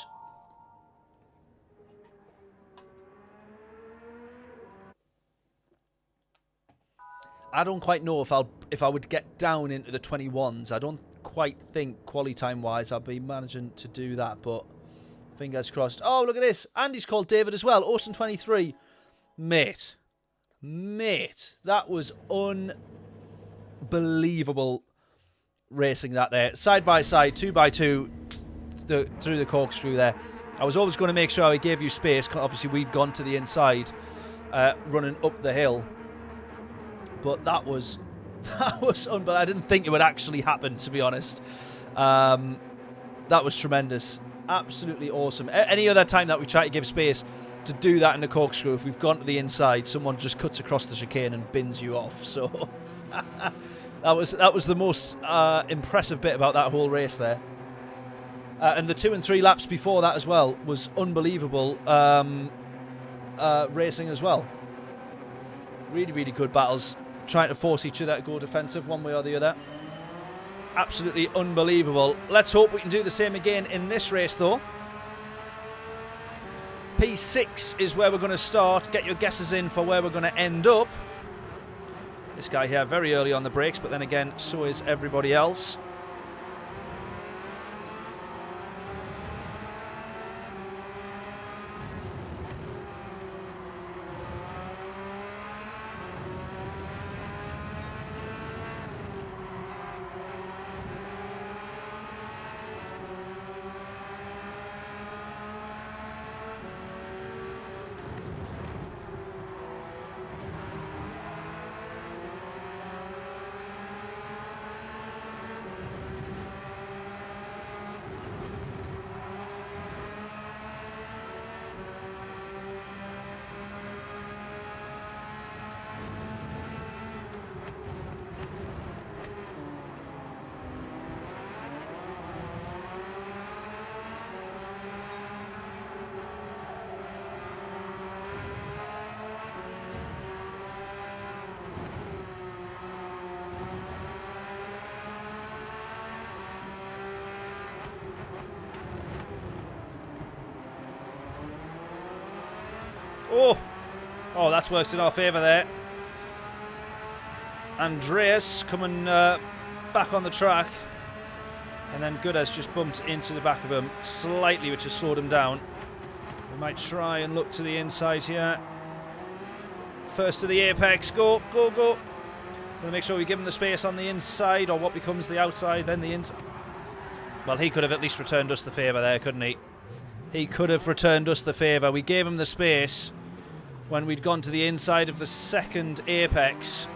I don't quite know if I would get down into the 21s. I don't quite think quality time wise I'll be managing to do that, but fingers crossed. Oh, look at this. Andy's called David as well. Ocean 23. Mate, that was unbelievable racing that there. Side by side, 2x2 through the corkscrew there. I was always going to make sure I gave you space. Obviously, we'd gone to the inside running up the hill. But that was unbelievable. I didn't think it would actually happen, to be honest. That was tremendous. Absolutely awesome. Any other time that we try to give space to do that in the corkscrew, if we've gone to the inside, someone just cuts across the chicane and bins you off. So that was the most impressive bit about that whole race there. And the 2 and 3 laps before that as well was unbelievable racing as well. Really, really good battles. Trying to force each other to go defensive one way or the other. Absolutely unbelievable. Let's hope we can do the same again in this race, though. P6 is where we're going to start. Get your guesses in for where we're going to end up. This guy here very early on the brakes, but then again, so is everybody else. Oh, that's worked in our favour there. Andreas coming back on the track. And then Good has just bumped into the back of him slightly, which has slowed him down. We might try and look to the inside here. First to the apex. Go. Gonna make sure we give him the space on the inside, or what becomes the outside, then the inside. Well, he could have at least returned us the favour there, couldn't he? He could have returned us the favour. We gave him the space when we'd gone to the inside of the second apex.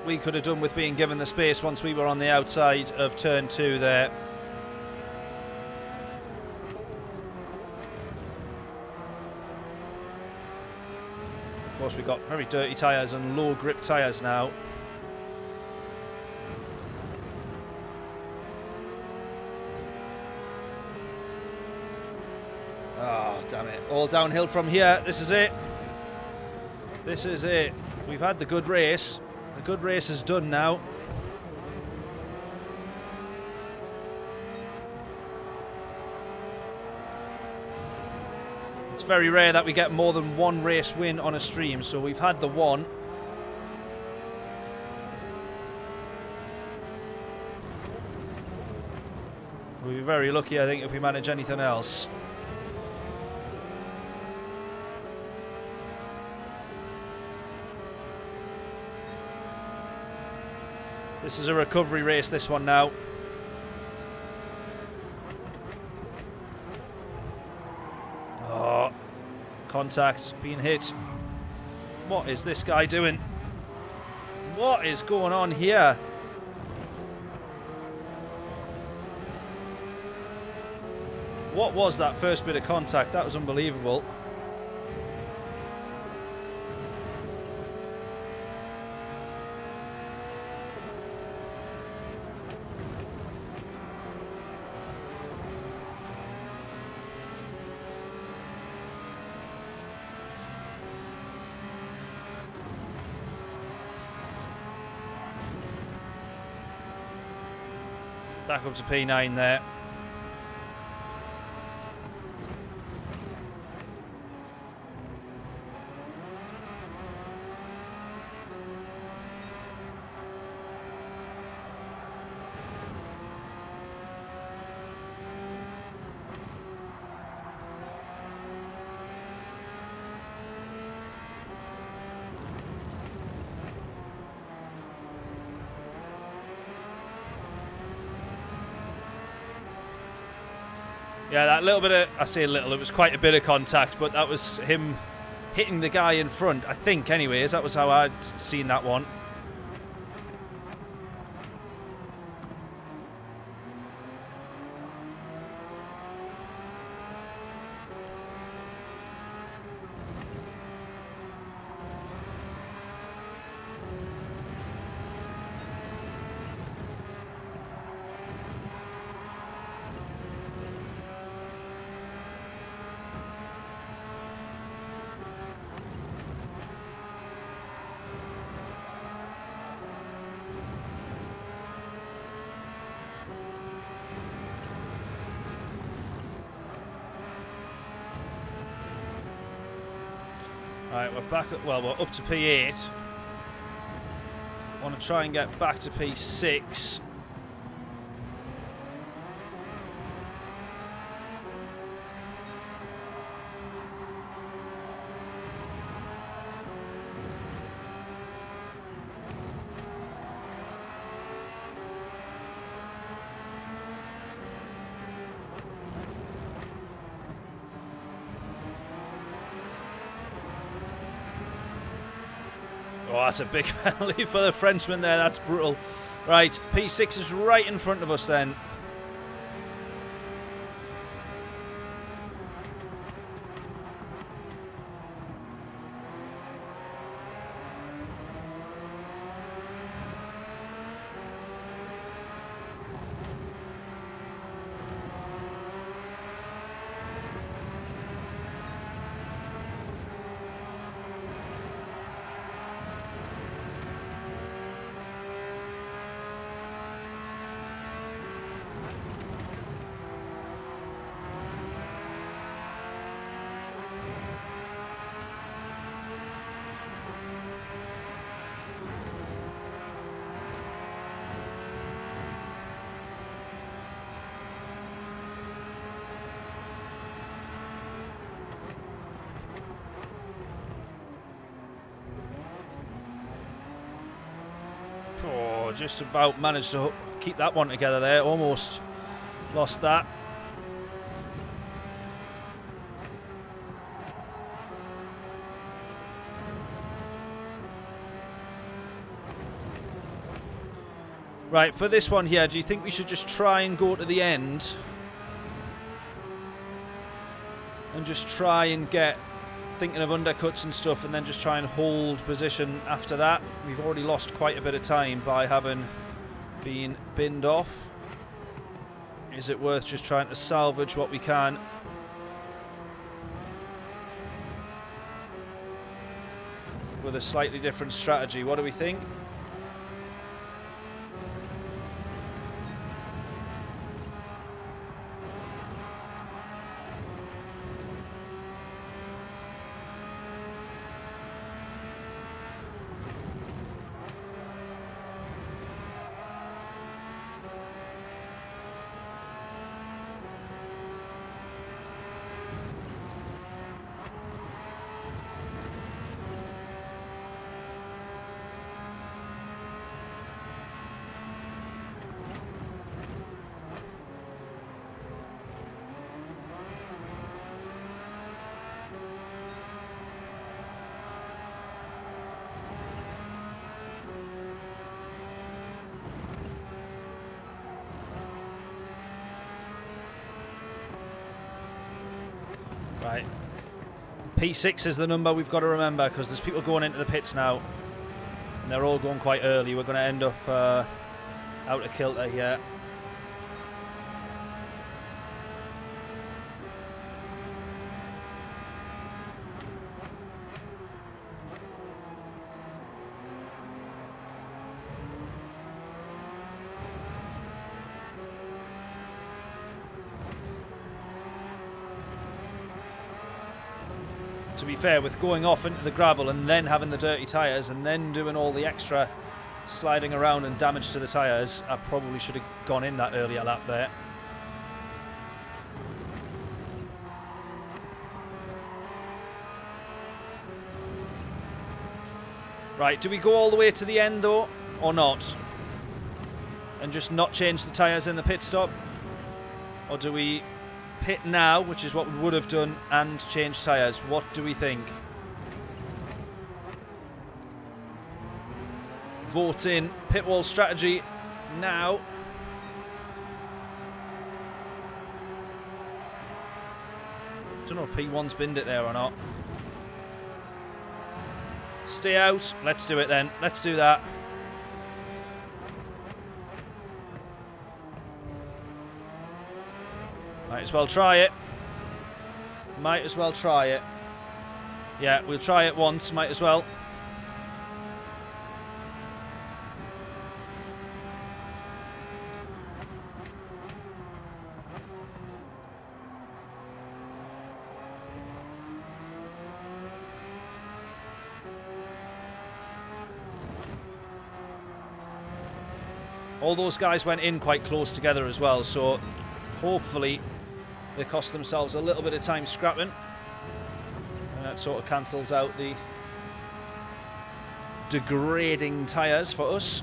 We could have done with being given the space once we were on the outside of turn 2 there. Of course, we've got very dirty tyres and low grip tyres now. Oh, damn it. All downhill from here. This is it. This is it. We've had the good race. The good race is done now. It's very rare that we get more than one race win on a stream, so we've had the one. We'll be very lucky, I think, if we manage anything else. This is a recovery race, this one now. Oh, contact, being hit. What is this guy doing? What is going on here? What was that first bit of contact? That was unbelievable. Back up to P9 there. Yeah, that little bit of, I say little, it was quite a bit of contact, but that was him hitting the guy in front, I think, anyways. That was how I'd seen that one. Right, we're back at, well, we're up to P8. Want to try and get back to P6. Oh, that's a big penalty for the Frenchman there. That's brutal. Right, P6 is right in front of us then. Oh, just about managed to keep that one together there. Almost lost that. Right, for this one here, do you think we should just try and go to the end? And just try and get, thinking of undercuts and stuff, and then just try and hold position after that. We've already lost quite a bit of time by having been binned off. Is it worth just trying to salvage what we can? With a slightly different strategy. What do we think? Right. P6 is the number we've got to remember, because there's people going into the pits now. And they're all going quite early. We're going to end up out of kilter here. To be fair, with going off into the gravel and then having the dirty tyres and then doing all the extra sliding around and damage to the tyres, I probably should have gone in that earlier lap there. Right, do we go all the way to the end though, or not? And just not change the tyres in the pit stop? Or do we pit now, which is what we would have done, and change tyres? What do we think? Vote in pit wall strategy now. Don't know if P1's binned it there or not. Stay out. Let's do it then. Let's do that. Might as well try it. Might as well try it. Yeah, we'll try it once. Might as well. All those guys went in quite close together as well, so hopefully they cost themselves a little bit of time scrapping, and that sort of cancels out the degrading tyres for us.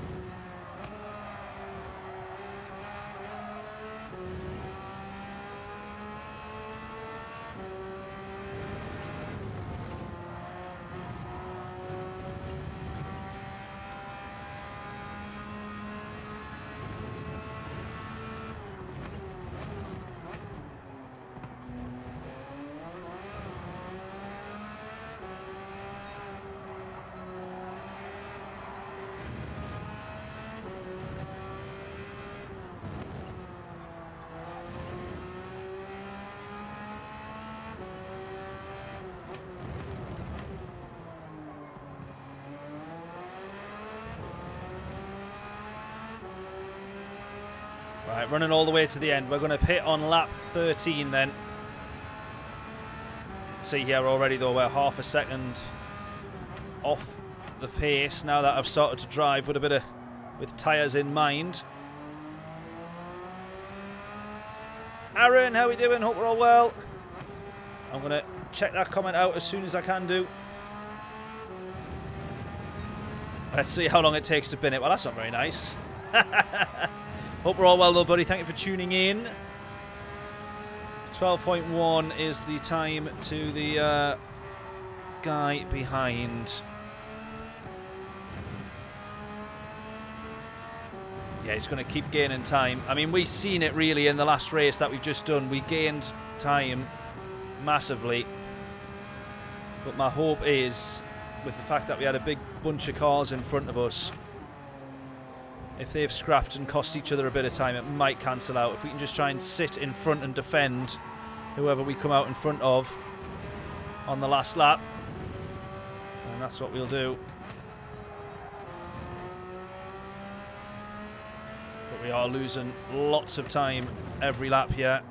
Right, running all the way to the end. We're going to pit on lap 13 then. See here already though, we're half a second off the pace now that I've started to drive with a bit of tyres in mind. Aaron, how are we doing? Hope we're all well. I'm going to check that comment out as soon as I can do. Let's see how long it takes to bin it. Well, that's not very nice. Hope we're all well though, buddy. Thank you for tuning in. 12.1 is the time to the guy behind. Yeah, he's going to keep gaining time. I mean, we've seen it really in the last race that we've just done. We gained time massively. But my hope is, with the fact that we had a big bunch of cars in front of us, if they've scrapped and cost each other a bit of time, it might cancel out. If we can just try and sit in front and defend whoever we come out in front of on the last lap, and that's what we'll do. But we are losing lots of time every lap here.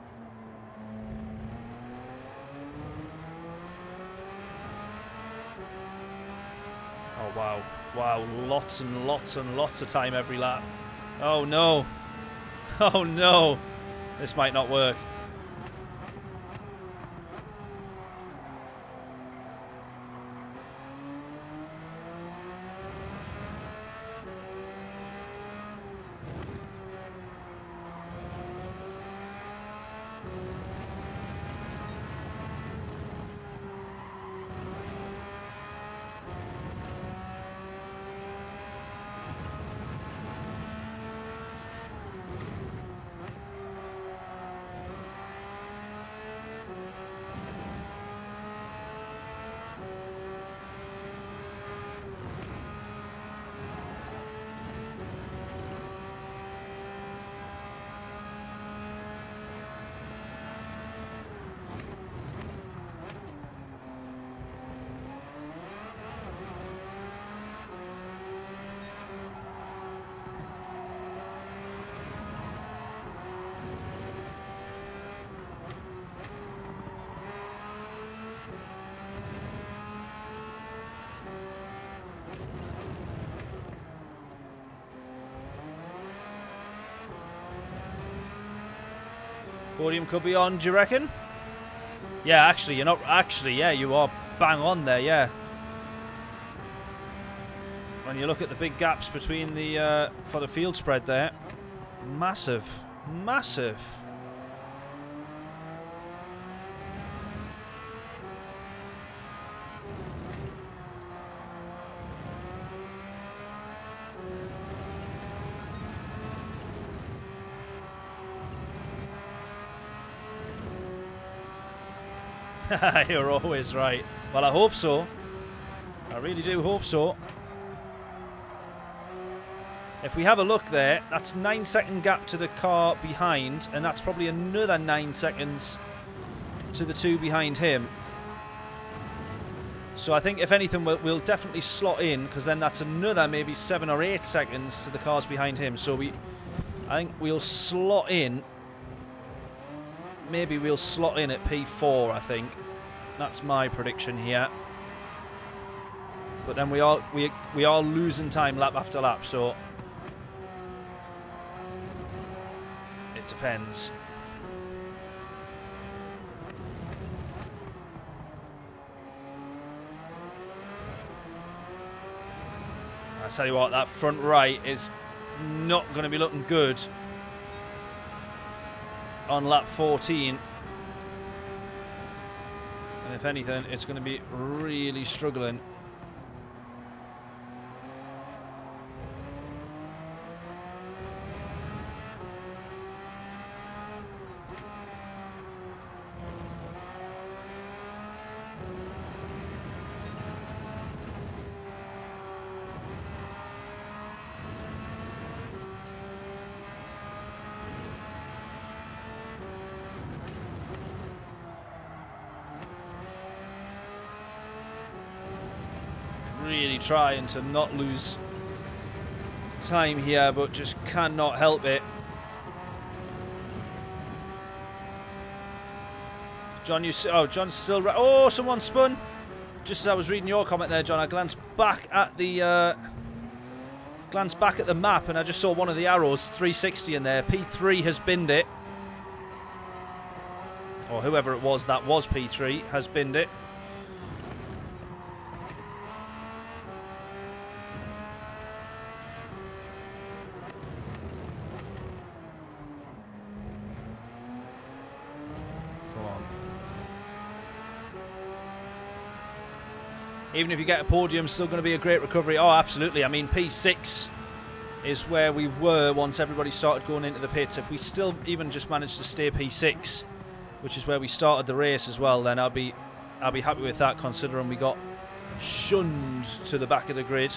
Oh, wow. Wow, lots and lots and lots of time every lap. Oh, no. Oh, no. This might not work. Podium could be on, do you reckon? Yeah, actually, you're not... Actually, yeah, you are bang on there, yeah. When you look at the big gaps between the... for the field spread there. Massive. Massive. You're always right. Well, I hope so. I really do hope so. If we have a look there, that's 9-second gap to the car behind, and that's probably another 9 seconds to the two behind him. So I think, if anything, we'll definitely slot in, because then that's another maybe 7 or 8 seconds to the cars behind him. So I think we'll slot in. Maybe we'll slot in at P4, I think. That's my prediction here. But then we are losing time lap after lap, so it depends. I tell you what, that front right is not going to be looking good on lap 14. And if anything, it's going to be really struggling. Really trying to not lose time here, but just cannot help it. John, John's still... Oh, someone spun. Just as I was reading your comment there, John, I glanced back at the map, and I just saw one of the arrows, 360 in there. P3 has binned it. Or whoever it was that was P3 has binned it. Even if you get a podium, still going to be a great recovery. Oh, absolutely. I mean, P6 is where we were once everybody started going into the pits. If we still even just managed to stay P6, which is where we started the race as well, then I'll be happy with that, considering we got shunned to the back of the grid.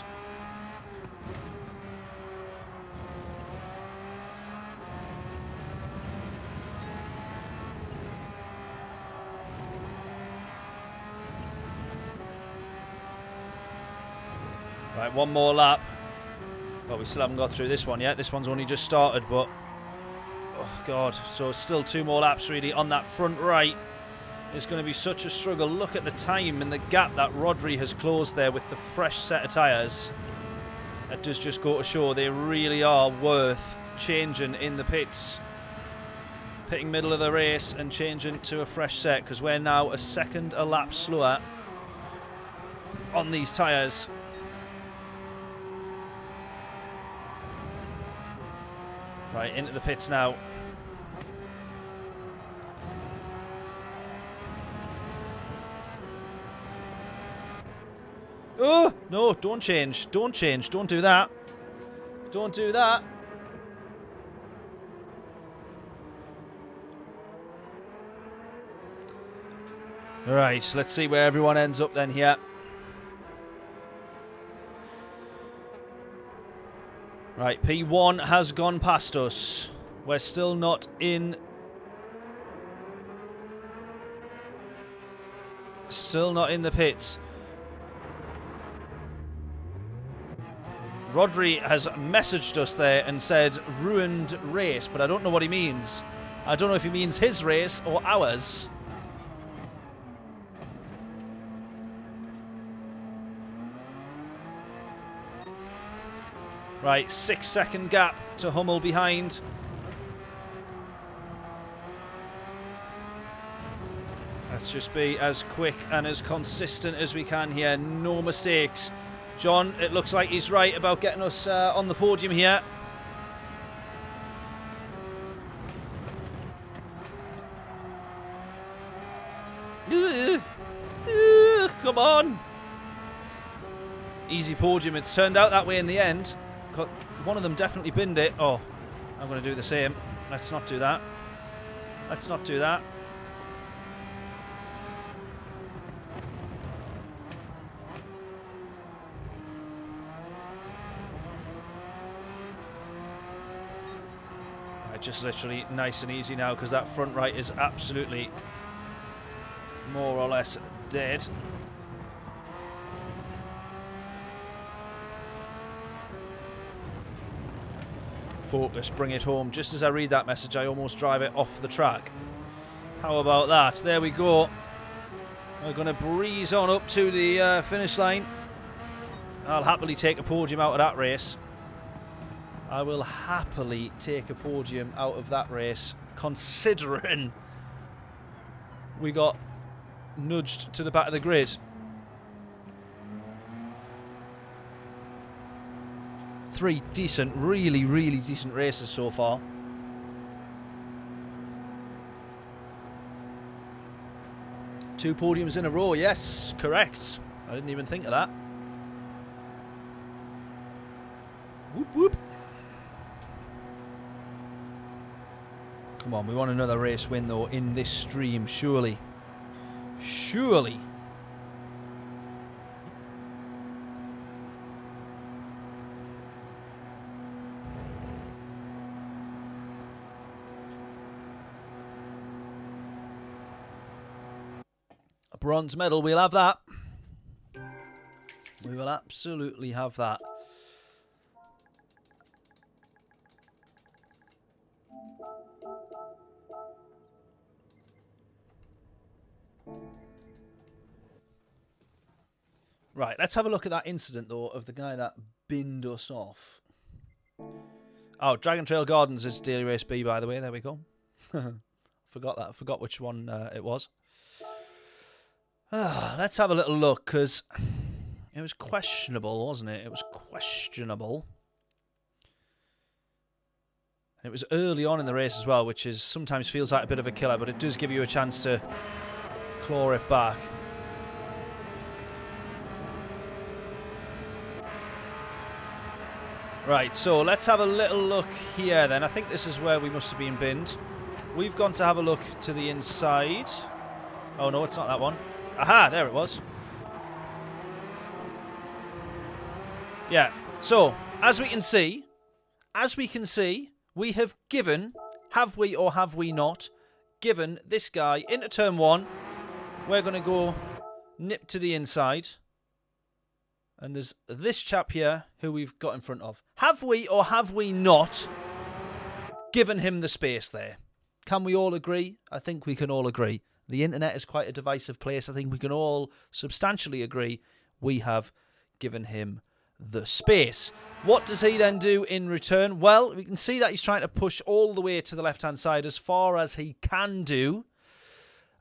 Right, one more lap. Well, we still haven't got through this one yet. This one's only just started, but... Oh, God. So still 2 more laps, really, on that front right. It's going to be such a struggle. Look at the time and the gap that Rodri has closed there with the fresh set of tyres. That does just go to show they really are worth changing in the pits. Pitting middle of the race and changing to a fresh set, because we're now a second a lap slower on these tyres. Right, into the pits now. Oh, no, don't change. Don't change. Don't do that. Don't do that. Right, let's see where everyone ends up then here. Right, P1 has gone past us. We're still not in... Still not in the pits. Rodri has messaged us there and said ruined race, but I don't know what he means. I don't know if he means his race or ours. Right, 6-second gap to Hummel behind. Let's just be as quick and as consistent as we can here. No mistakes. John, it looks like he's right about getting us on the podium here. Come on. Easy podium. It's turned out that way in the end. One of them definitely binned it. Oh, I'm going to do the same. Let's not do that. Let's not do that. Right, just literally nice and easy now because that front right is absolutely more or less dead. Focus, bring it home. Just as I read that message, I almost drive it off the track. How about that? There we go. We're going to breeze on up to the finish line. I'll happily take a podium out of that race. I will happily take a podium out of that race, considering we got nudged to the back of the grid. 3 decent, really, really decent races so far. Two podiums in a row, yes, correct. I didn't even think of that. Whoop, whoop. Come on, we want another race win, though, in this stream, surely. Surely. A bronze medal, we'll have that. We will absolutely have that. Right, let's have a look at that incident, though, of the guy that binned us off. Oh, Dragon Trail Gardens is Daily Race B, by the way. There we go. Forgot that. I forgot which one it was. Let's have a little look, because it was questionable, wasn't it? It was questionable. And it was early on in the race as well, which is sometimes feels like a bit of a killer, but it does give you a chance to claw it back. Right, so let's have a little look here then. I think this is where we must have been binned. We've gone to have a look to the inside. Oh no, it's not that one. Aha, there it was. Yeah, so as we can see, we have given, have we or have we not, given this guy into turn 1. We're going to go nip to the inside. And there's this chap here who we've got in front of. Have we or have we not given him the space there? Can we all agree? I think we can all agree. The internet is quite a divisive place. I think we can all substantially agree we have given him the space. What does he then do in return? Well, we can see that he's trying to push all the way to the left-hand side as far as he can do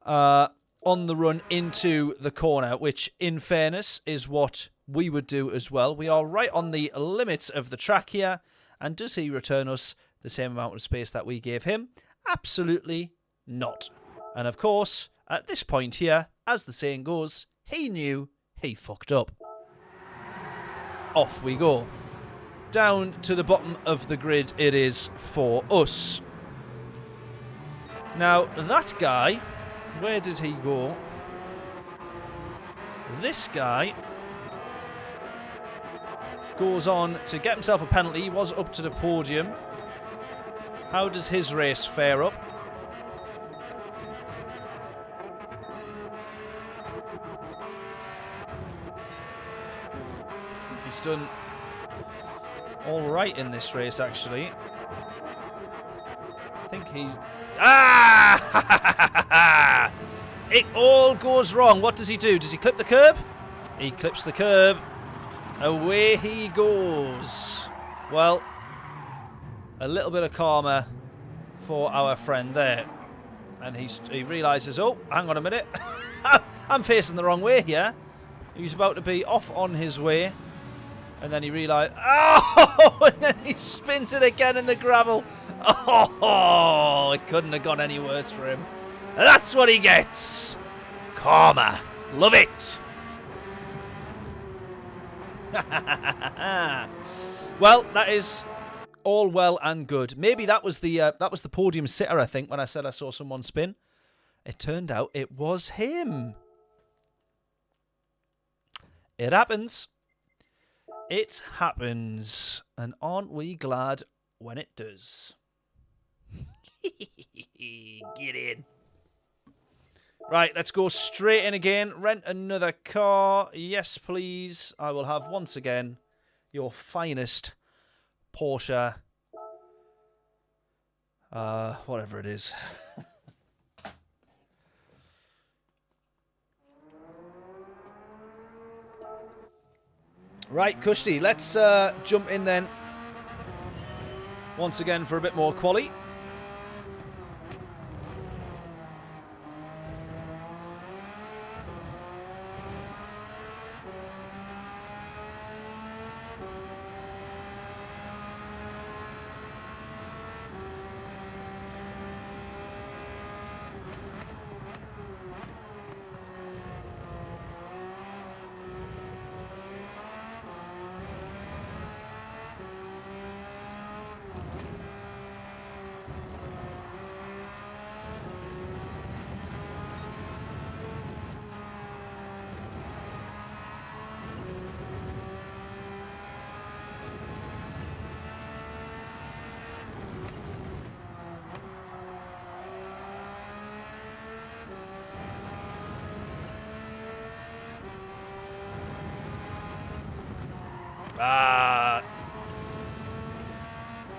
on the run into the corner, which, in fairness, is what we would do as well. We are right on the limits of the track here. And does he return us the same amount of space that we gave him? Absolutely not. And of course, at this point here, as the saying goes, he knew he fucked up. Off we go. Down to the bottom of the grid it is for us. Now, that guy, where did he go? This guy goes on to get himself a penalty. He was up to the podium. How does his race fare up? He's done all right in this race, actually. I think he... Ah! It all goes wrong. What does he do? Does he clip the curb? He clips the curb. Away he goes. Well, a little bit of karma for our friend there. And he realises, oh, hang on a minute. I'm facing the wrong way here. He's about to be off on his way. And then he realised, oh, and then he spins it again in the gravel. Oh, it couldn't have gone any worse for him. That's what he gets. Karma. Love it. Well, that is all well and good. Maybe that was the podium sitter, I think, when I said I saw someone spin. It turned out it was him. It happens. It happens. And aren't we glad when it does? Get in. Right, let's go straight in again. Rent another car. Yes, please. I will have, once again, your finest Porsche. Whatever it is. Right, Kushti, let's jump in then. Once again for a bit more quali.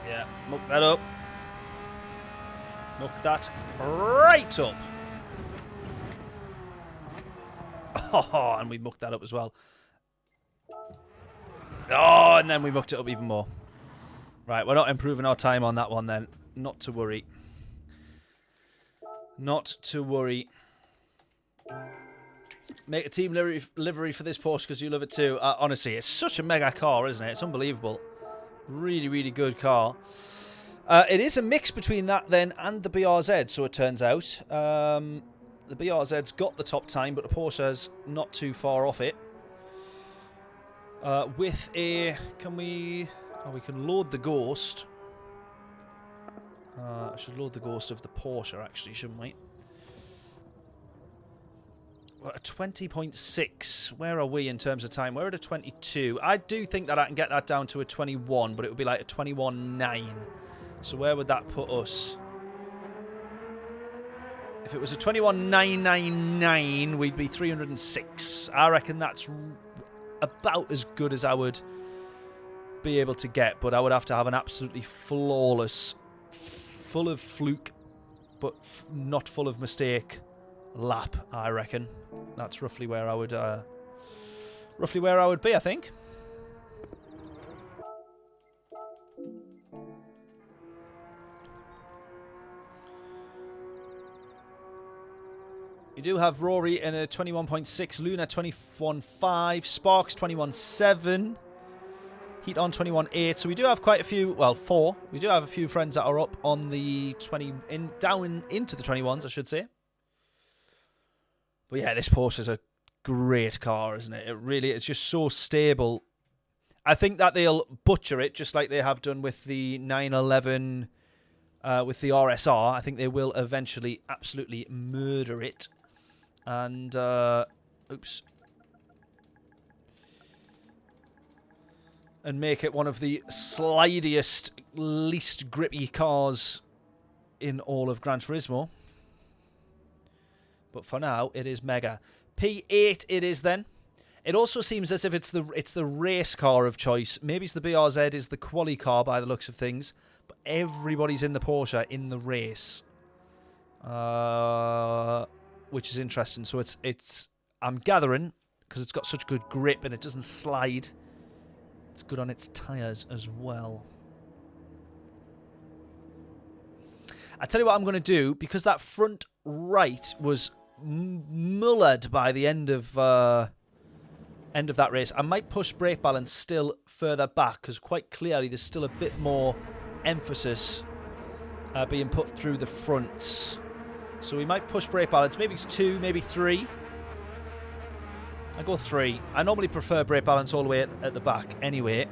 Yeah, muck that up. Muck that right up. Oh, and we mucked that up as well. Oh, and then we mucked it up even more. Right, we're not improving our time on that one then. Not to worry. Not to worry. Make a team livery for this Porsche because you love it too. Honestly, it's such a mega car, isn't it? It's unbelievable. Really, really good car. It is a mix between that then and the BRZ, so it turns out. The BRZ's got the top time, but the Porsche's not too far off it. With a... Can we... Oh, we can load the Ghost. I should load the Ghost of the Porsche, actually, shouldn't we? We're at 20.6. Where are we in terms of time? We're at a 22. I do think that I can get that down to a 21, but it would be like a 21.9. So where would that put us? If it was a 21.999, we'd be 306. I reckon that's about as good as I would be able to get, but I would have to have an absolutely flawless, full of fluke, but not full of mistake lap, I reckon. That's roughly where I would be, I think. You do have Rory in a 21.6, Luna 21.5, Sparks 21.7, Heat on 21.8. So we do have quite a few, well, 4. We do have a few friends that are up on the 20, down into the 21s, I should say. But yeah, this Porsche is a great car, isn't it? It's just so stable. I think that they'll butcher it, just like they have done with the 911, with the RSR. I think they will eventually absolutely murder it. And, oops. And make it one of the slidiest, least grippy cars in all of Gran Turismo. But for now, it is mega. P8 it is then. It also seems as if it's the race car of choice. Maybe it's the BRZ is the quali car by the looks of things. But everybody's in the Porsche in the race. Which is interesting. So it's I'm gathering, because it's got such good grip and it doesn't slide. It's good on its tyres as well. I tell you what I'm going to do, because that front right was mullered by the end of that race. I might push brake balance still further back because quite clearly there's still a bit more emphasis being put through the fronts. So we might push brake balance. Maybe it's 2, maybe 3. I go 3. I normally prefer brake balance all the way at the back anyway.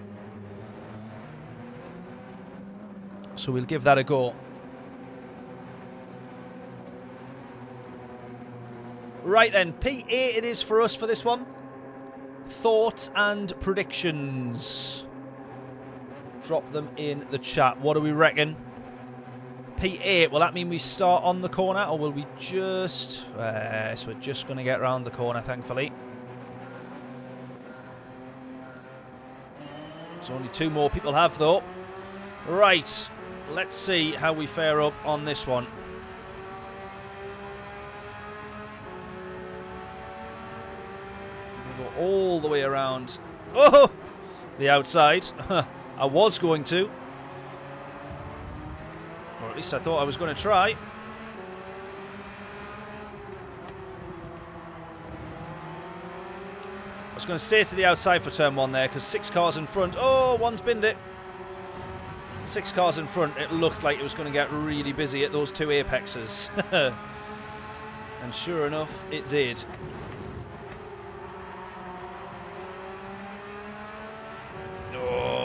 So we'll give that a go. Right then, P8 it is for us for this one. Thoughts and predictions. Drop them in the chat. What do we reckon? P8, will that mean we start on the corner or will we just... so we're just going to get around the corner, thankfully. So only 2 more people have, though. Right, let's see how we fare up on this one. All the way around. Oh! The outside. I was going to. Or at least I thought I was going to try. I was going to stay to the outside for turn 1 there because 6 cars in front. Oh, one's binned it. 6 cars in front. It looked like it was going to get really busy at those 2 apexes. And sure enough, it did.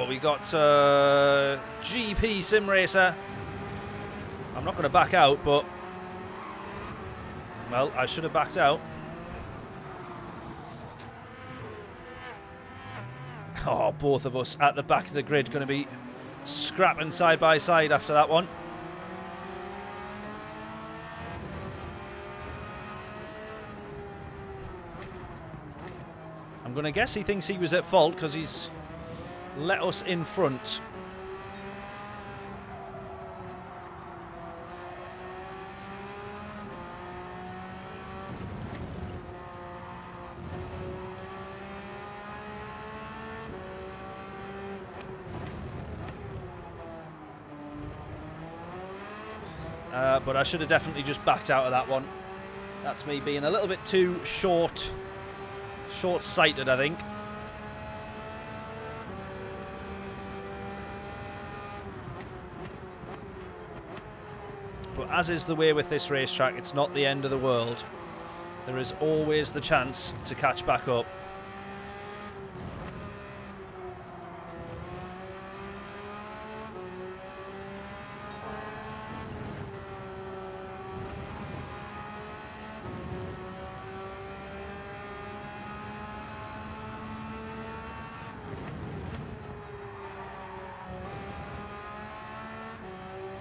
We got GP Sim Racer. I'm not going to back out, but... Well, I should have backed out. Oh, both of us at the back of the grid going to be scrapping side by side after that one. I'm going to guess he thinks he was at fault because he's... let us in front. But I should have definitely just backed out of that one. That's me being a little bit too short-sighted, I think. But as is the way with this racetrack, it's not the end of the world. There is always the chance to catch back up.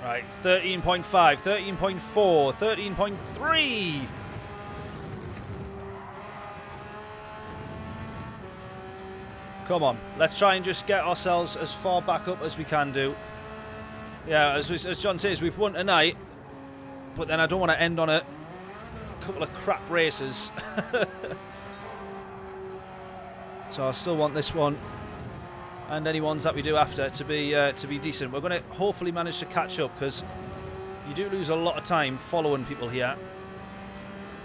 Right, 13.5, 13.4, 13.3. Come on, let's try and just get ourselves as far back up as we can do. Yeah, as John says, we've won tonight, but then I don't want to end on a couple of crap races. So I still want this one and any ones that we do after to be decent. We're going to hopefully manage to catch up because you do lose a lot of time following people here.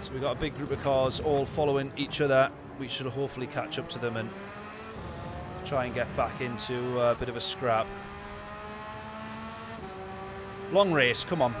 So we've got a big group of cars all following each other. We should hopefully catch up to them and try and get back into a bit of a scrap. Long race, come on.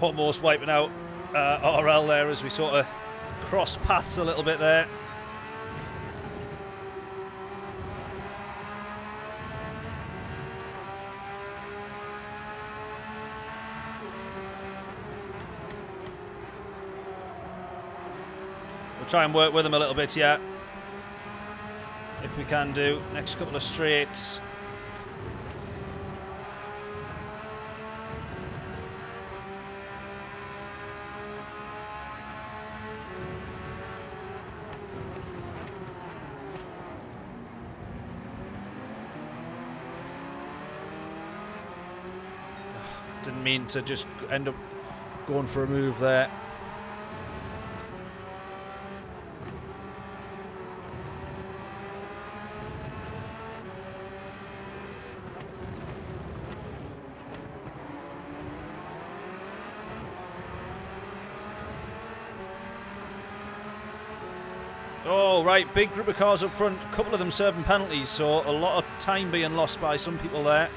Almost wiping out RL there as we sort of cross paths a little bit there. We'll try and work with them a little bit, yeah. If we can do. Next couple of straights. Didn't mean to just end up going for a move there. Oh, right, big group of cars up front, a couple of them serving penalties, so a lot of time being lost by some people there.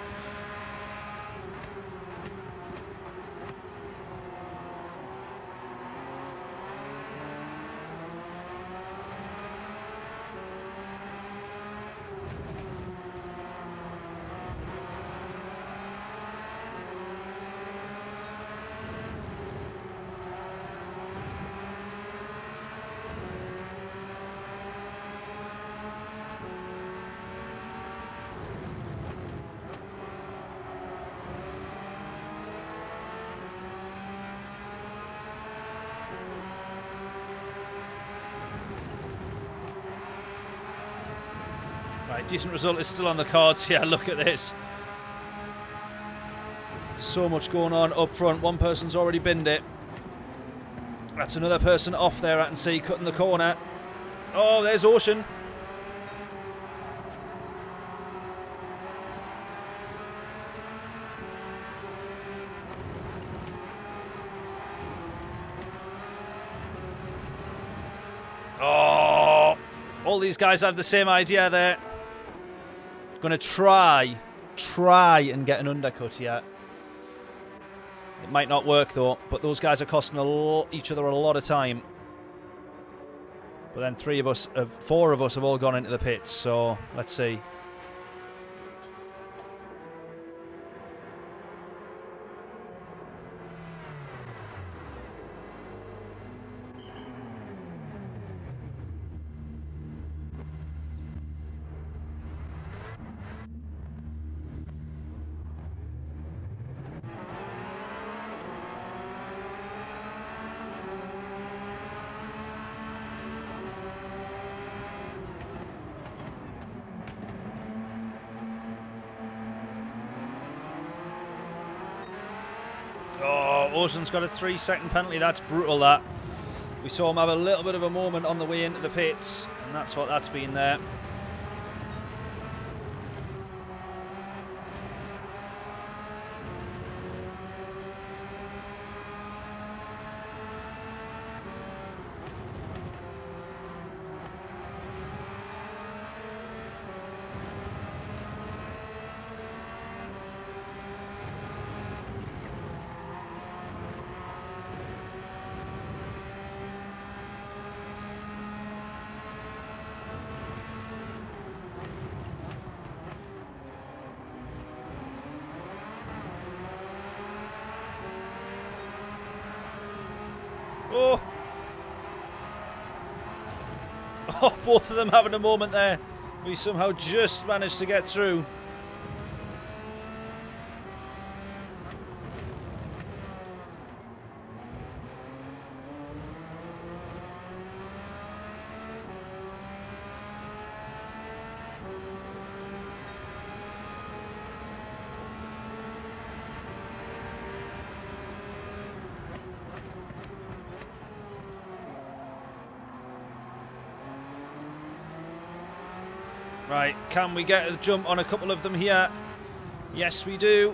Right, decent result is still on the cards. Yeah, look at this. So much going on up front. One person's already binned it. That's another person off there, I can see, cutting the corner. Oh, there's Ocean. Oh, all these guys have the same idea there. Going to try and get an undercut here. It might not work though, but those guys are costing each other a lot of time. But then four of us have all gone into the pits, so let's see. Oh, Ocean's got a 3-second penalty. That's brutal, that. We saw him have a little bit of a moment on the way into the pits, and that's what that's been there. Oh. Oh, both of them having a moment there. We somehow just managed to get through. Right, can we get a jump on a couple of them here? Yes, we do.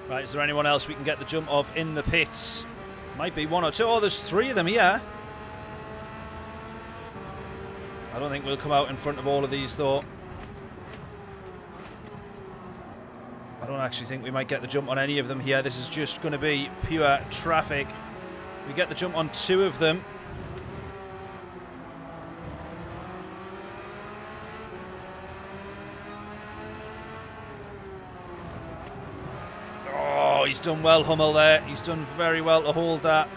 Right, is there anyone else we can get the jump of in the pits? Might be one or two. Oh, there's three of them here. I don't think we'll come out in front of all of these, though. I don't actually think we might get the jump on any of them here. This is just going to be pure traffic. We get the jump on two of them. Oh, he's done well, Hummel, there. He's done very well to hold that.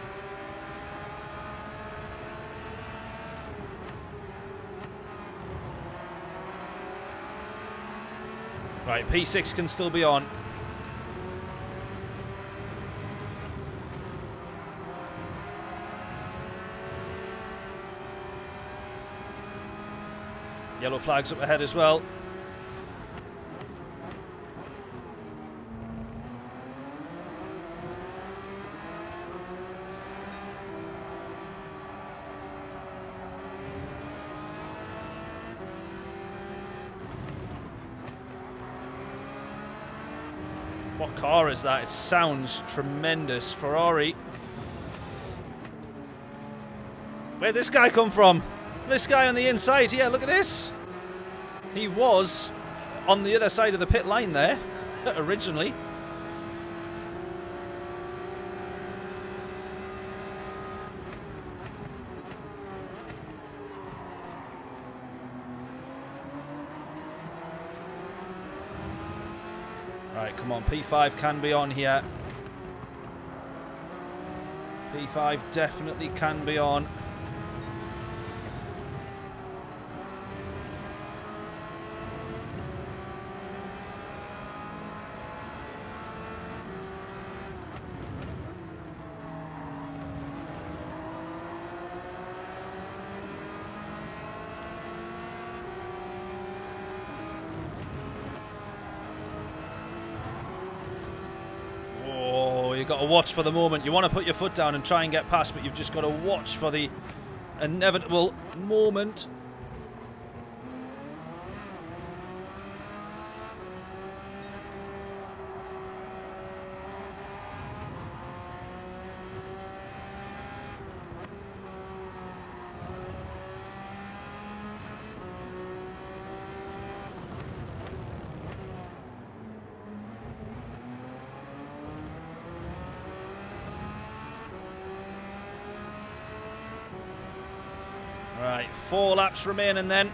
Right, P6 can still be on. Yellow flag's up ahead as well. What car is that? It sounds tremendous. Ferrari. Where'd this guy come from? This guy on the inside. Yeah, look at this. He was on the other side of the pit line there, originally. Right, come on, P5 can be on here. P5 definitely can be on. You've got to watch for the moment. You want to put your foot down and try and get past, but you've just got to watch for the inevitable moment. Right, 4 laps remaining then.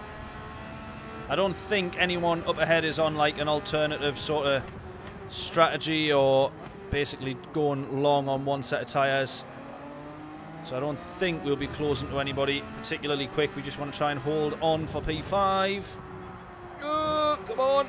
I don't think anyone up ahead is on like an alternative sort of strategy or basically going long on one set of tyres. So I don't think we'll be closing to anybody particularly quick. We just want to try and hold on for P5. Oh, come on.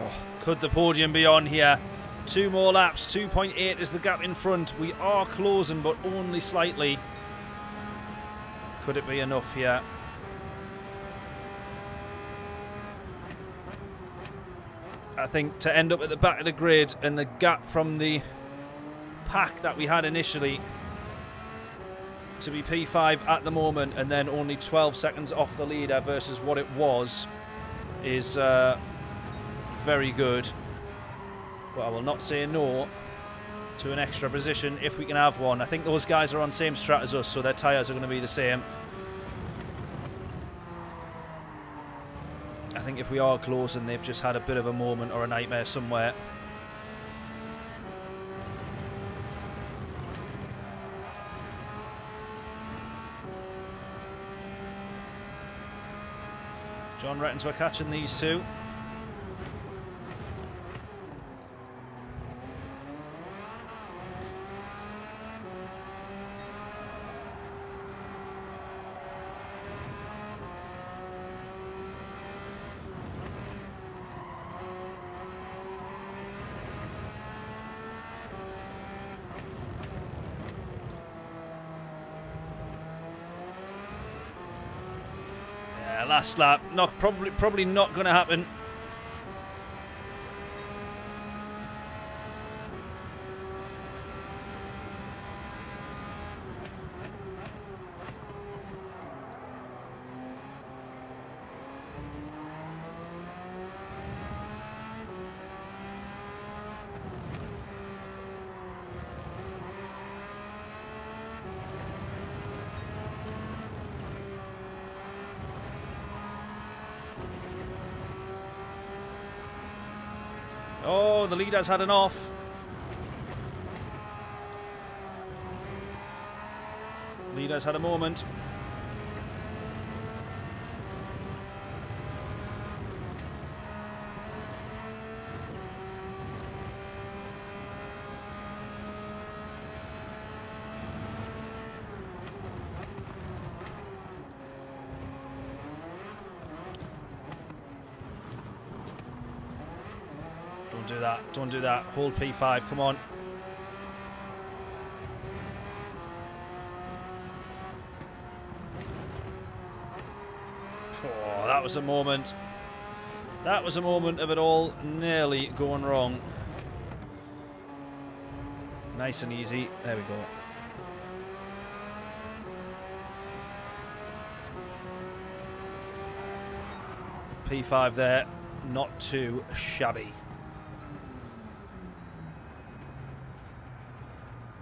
Oh, could the podium be on here? 2 more laps. 2.8 is the gap in front. We are closing, but only slightly. Could it be enough here? I think to end up at the back of the grid and the gap from the pack that we had initially to be P5 at the moment and then only 12 seconds off the leader versus what it was is very good. But I will not say no to an extra position if we can have one. I think those guys are on same strat as us, so their tyres are going to be the same. I think if we are close and they've just had a bit of a moment or a nightmare somewhere. John reckons we're catching these two. Last lap, probably not going to happen. Oh, the leader's had an off. Leader's had a moment. Don't do that. Don't do that. Hold P5. Come on. Oh, that was a moment. That was a moment of it all nearly going wrong. Nice and easy. There we go. P5 there. Not too shabby.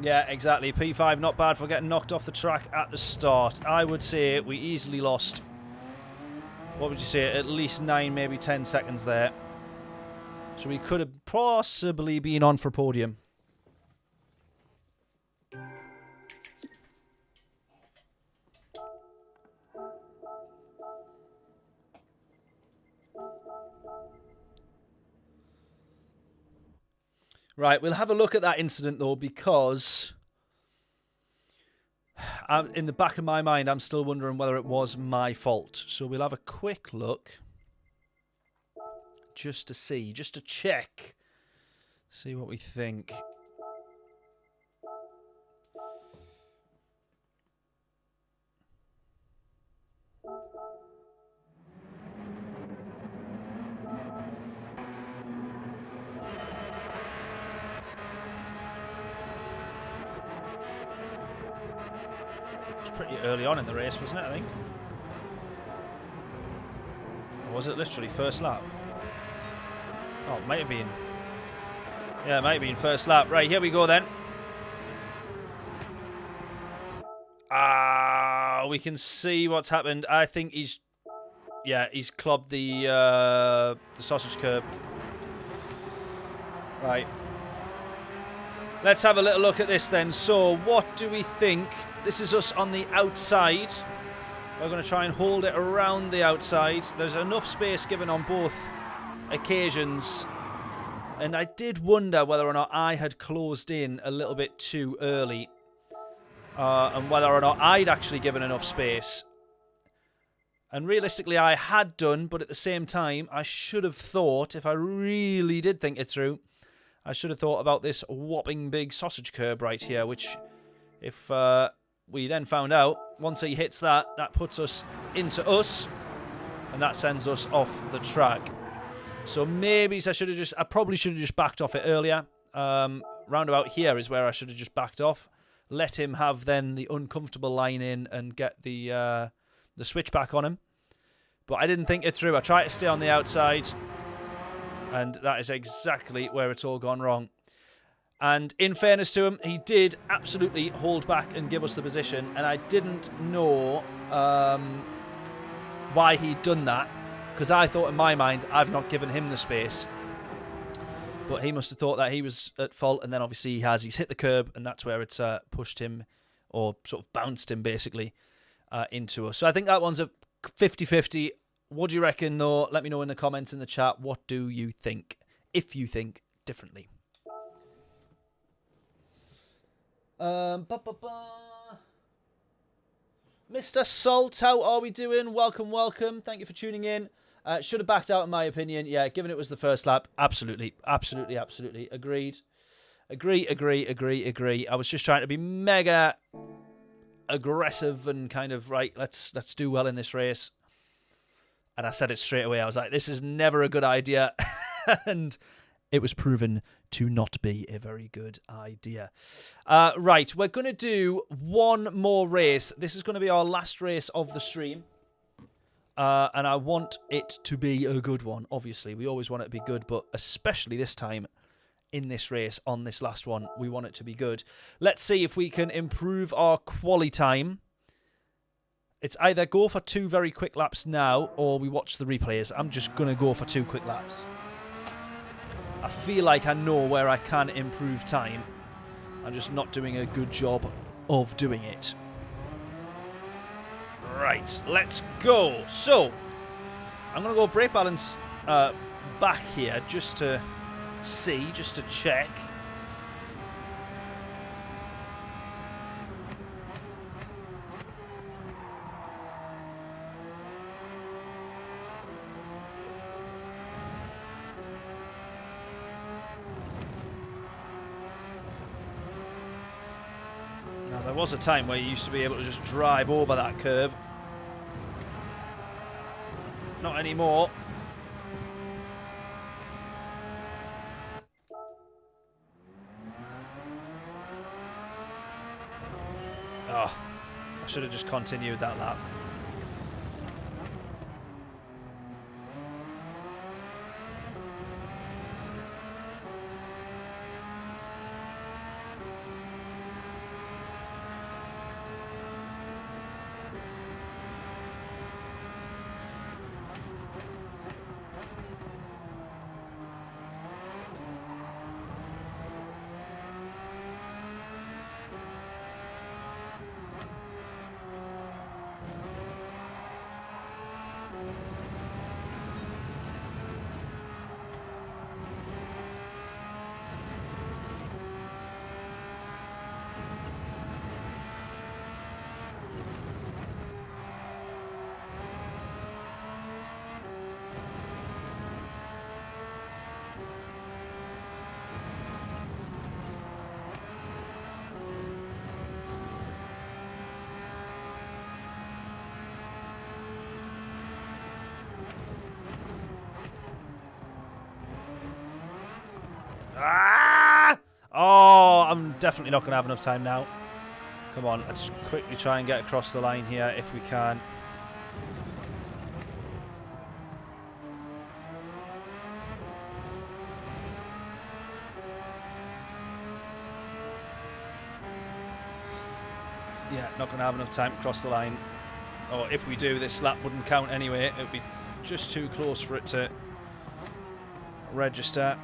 Yeah, exactly. P5 not bad for getting knocked off the track at the start. I would say we easily lost, what would you say, at least 9, maybe 10 seconds there. So we could have possibly been on for podium. Right, we'll have a look at that incident, though, because in the back of my mind, I'm still wondering whether it was my fault. So we'll have a quick look just to see, just to check, see what we think. Pretty early on in the race, wasn't it, I think? Or was it literally first lap? Oh, it might have been. Yeah, it might have been first lap. Right, here we go then. We can see what's happened. I think he's... Yeah, he's clobbed the sausage curb. Right. Let's have a little look at this then. So, what do we think? This is us on the outside. We're going to try and hold it around the outside. There's enough space given on both occasions. And I did wonder whether or not I had closed in a little bit too early. And whether or not I'd actually given enough space. And realistically, I had done, but at the same time, I should have thought, if I really did think it through, I should have thought about this whopping big sausage curb right here, which, if we then found out, once he hits that, that puts us into us, and that sends us off the track. So maybe I probably should have just backed off it earlier. Round about here is where I should have just backed off. Let him have then the uncomfortable line in and get the switchback on him. But I didn't think it through. I tried to stay on the outside, and that is exactly where it's all gone wrong. And in fairness to him, he did absolutely hold back and give us the position, and I didn't know why he'd done that, because I thought in my mind I've not given him the space. But he must have thought that he was at fault, and then obviously he has. He's hit the curb, and that's where it's pushed him, or sort of bounced him basically, into us. So I think that one's a 50-50. What do you reckon, though? Let me know in the comments in the chat. What do you think, if you think differently? Mr. Salt, how are we doing? Welcome, welcome. Thank you for tuning in. Should have backed out, in my opinion. Yeah, given it was the first lap. Absolutely, absolutely, absolutely. Agreed. Agree. I was just trying to be mega aggressive and kind of, right, let's do well in this race. And I said it straight away. I was like, this is never a good idea. And it was proven to not be a very good idea. Right, we're going to do one more race. This is going to be our last race of the stream. And I want it to be a good one, obviously. We always want it to be good, but especially this time in this race, on this last one, we want it to be good. Let's see if we can improve our quali time. It's either go for 2 very quick laps now, or we watch the replays. I'm just going to go for 2 quick laps. I feel like I know where I can improve time. I'm just not doing a good job of doing it. Right, let's go. So, I'm going to go brake balance back here just to see, just to check. Now, there was a time where you used to be able to just drive over that curb. Not anymore. Oh, I should have just continued that lap. Ah! Oh, I'm definitely not going to have enough time now. Come on, let's quickly try and get across the line here if we can. Yeah, not going to have enough time to cross the line. Or if we do, this lap wouldn't count anyway. It would be just too close for it to register.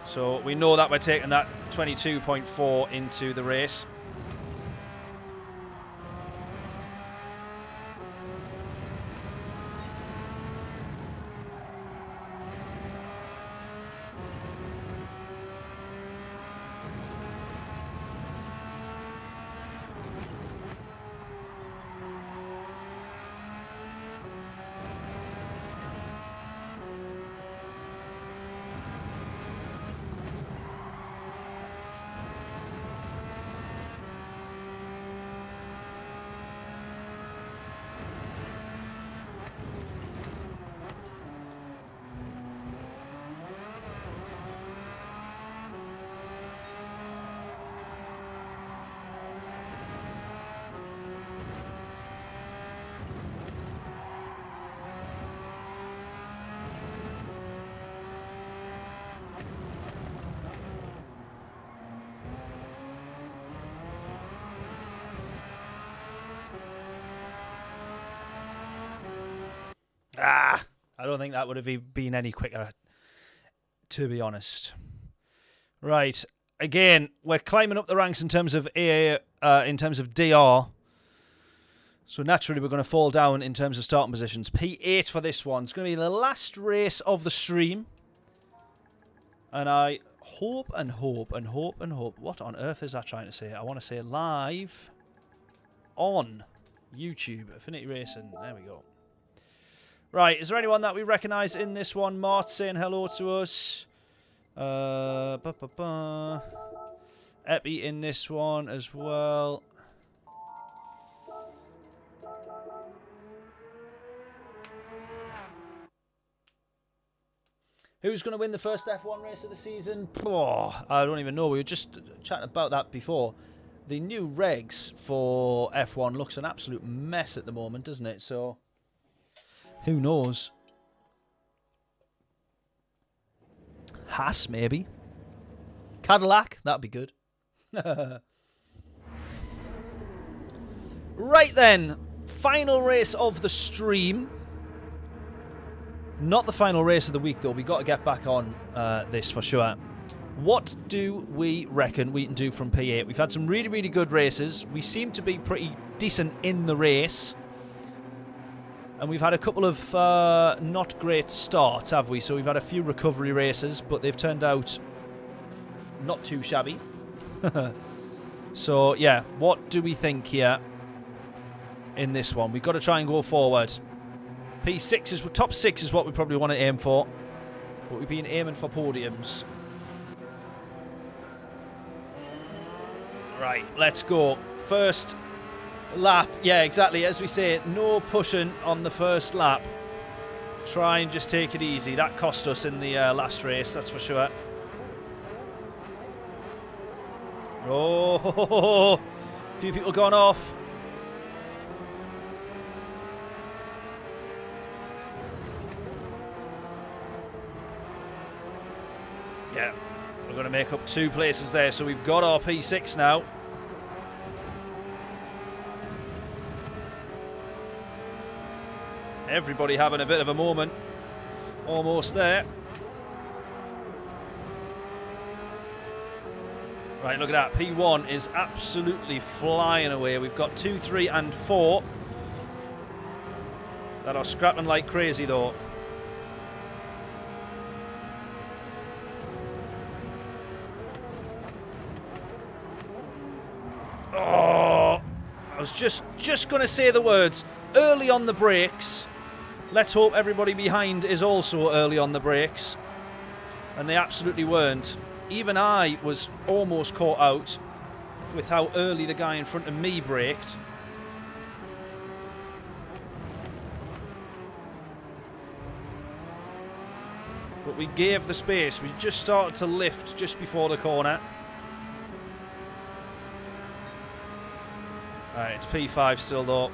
So we know that we're taking that 22.4 into the race. I don't think that would have been any quicker, to be honest. Right. Again, we're climbing up the ranks in terms of in terms of DR. So naturally, we're going to fall down in terms of starting positions. P8 for this one. It's going to be the last race of the stream. And I hope and hope and hope and hope. What on earth is that trying to say? I want to say live on YouTube. Affinity Racing. There we go. Right. Is there anyone that we recognise in this one? Mart saying hello to us. Epi in this one as well. Who's going to win the first F1 race of the season? Oh, I don't even know. We were just chatting about that before. The new regs for F1 looks an absolute mess at the moment, doesn't it? So, who knows? Haas, maybe. Cadillac, that'd be good. Right then, final race of the stream. Not the final race of the week, though. We've got to get back on this for sure. What do we reckon we can do from P8? We've had some really, really good races. We seem to be pretty decent in the race. And we've had a couple of not great starts, have we? So we've had a few recovery races, but they've turned out not too shabby. So, yeah, what do we think here in this one? We've got to try and go forward. P6 is top 6 is what we probably want to aim for, but we've been aiming for podiums. Right, let's go. First lap. Yeah, exactly. As we say, no pushing on the first lap. Try and just take it easy. That cost us in the last race, that's for sure. Oh, a few people gone off. Yeah, we're going to make up 2 places there, so we've got our P6 now. Everybody having a bit of a moment. Almost there. Right, look at that. P1 is absolutely flying away. We've got 2, 3, and 4 that are scrapping like crazy, though. Oh, I was just going to say the words. Early on the brakes. Let's hope everybody behind is also early on the brakes. And they absolutely weren't. Even I was almost caught out with how early the guy in front of me braked. But we gave the space. We just started to lift just before the corner. Right, it's P5 still though.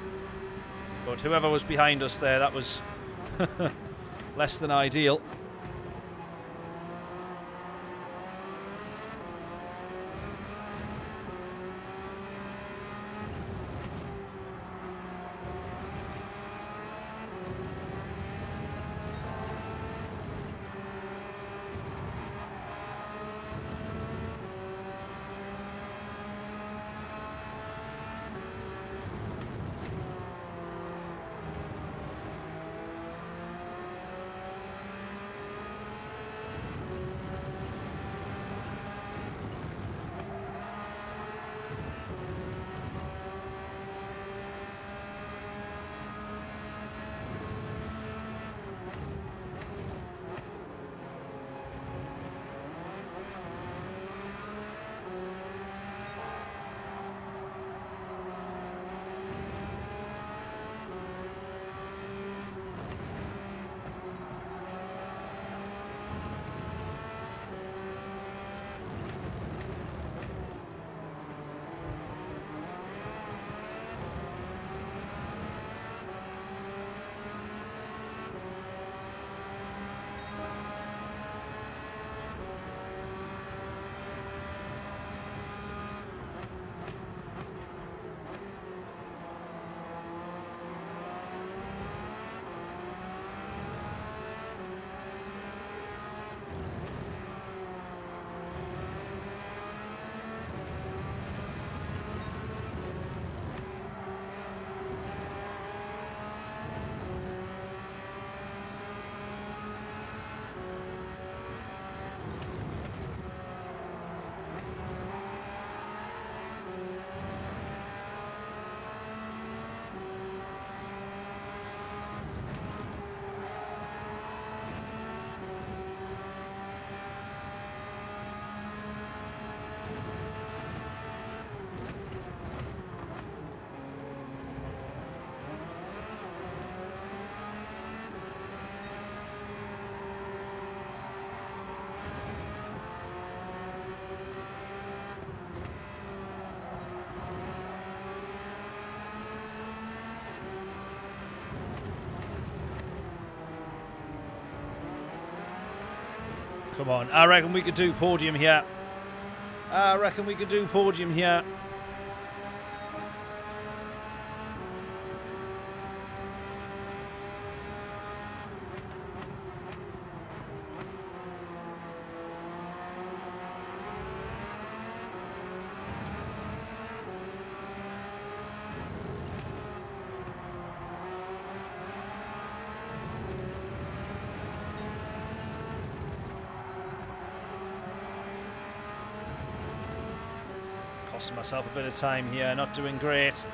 But whoever was behind us there, that was less than ideal. Come on. I reckon we could do podium here. I reckon we could do podium here. Costing myself a bit of time here, not doing great.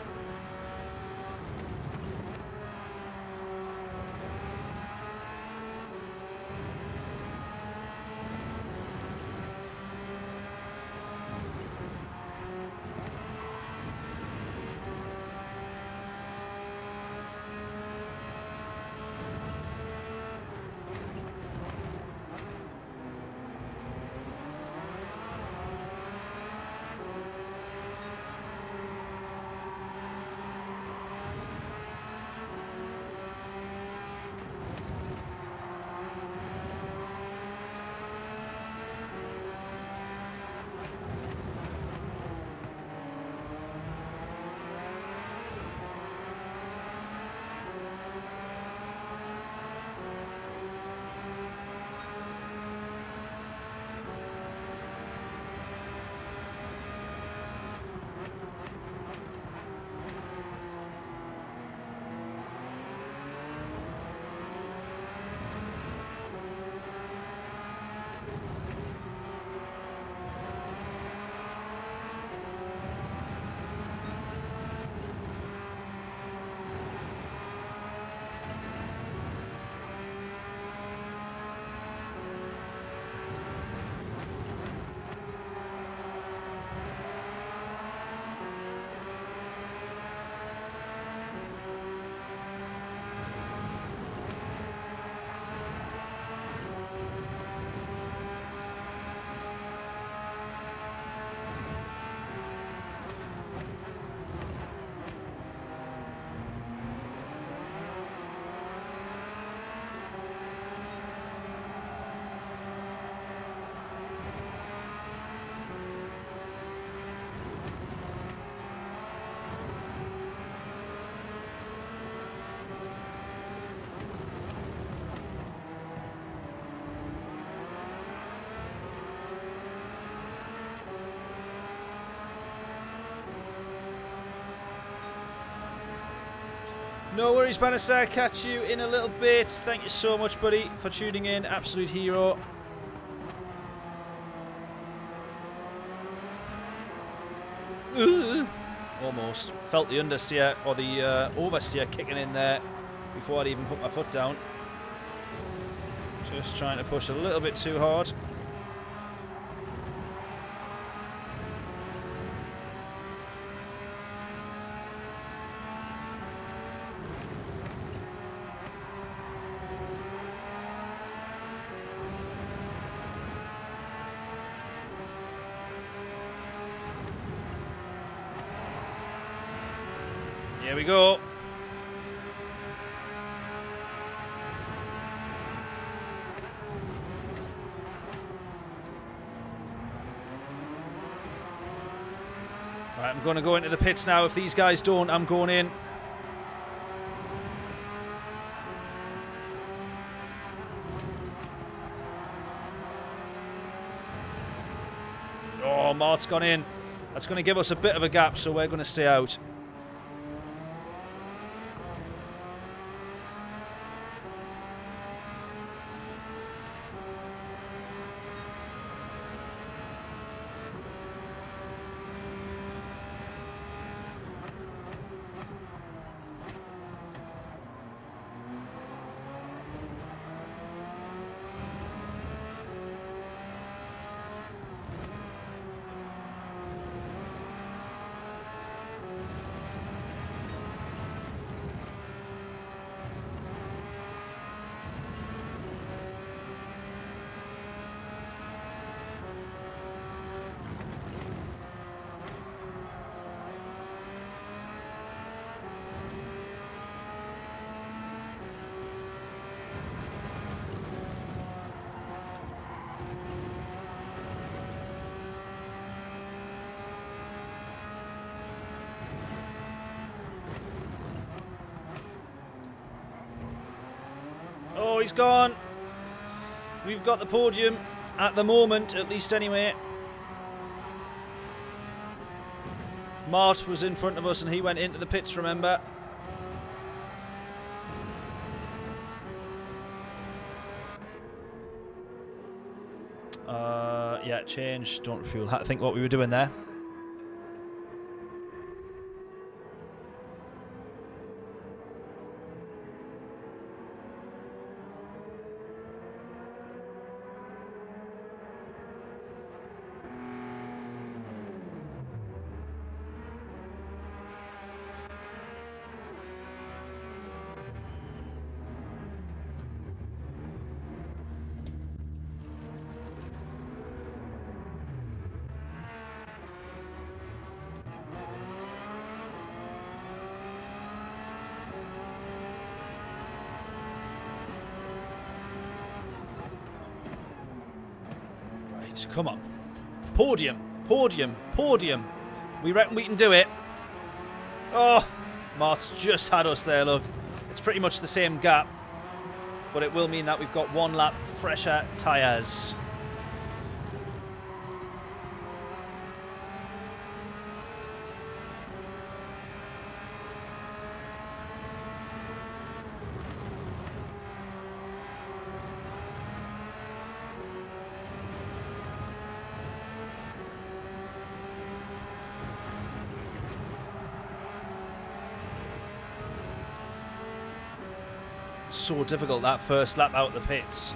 No worries, Bannister. Catch you in a little bit. Thank you so much, buddy, for tuning in. Absolute hero. Almost. Felt the understeer, or the oversteer kicking in there before I'd even put my foot down. Just trying to push a little bit too hard. Here we go. Right, I'm going to go into the pits now. If these guys don't, I'm going in. Oh, Mart's gone in. That's going to give us a bit of a gap, so we're going to stay out. Oh, he's gone. We've got the podium at the moment, at least anyway. Mart was in front of us and he went into the pits, remember? Yeah, change, don't refuel. I think what we were doing there. Come on. Podium, podium, podium. We reckon we can do it. Oh, Mart's just had us there, look. It's pretty much the same gap, but it will mean that we've got 1 lap fresher tyres. So difficult that first lap out the pits.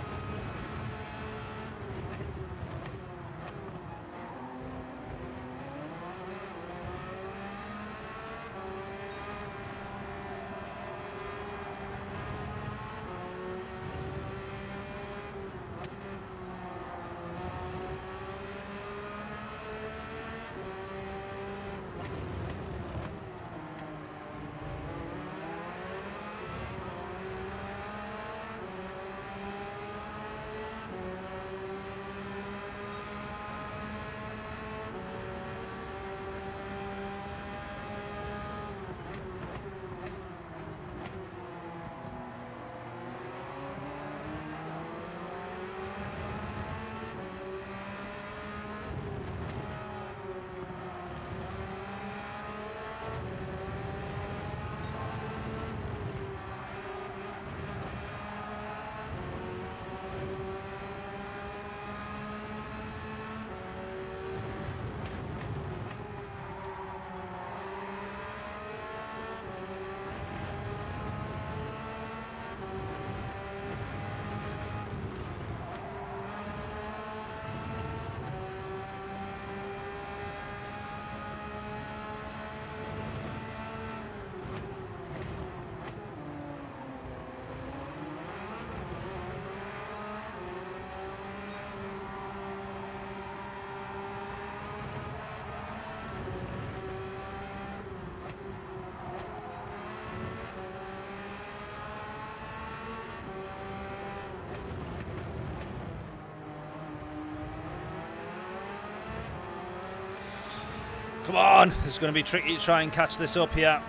Come on, it's going to be tricky to try and catch this up here.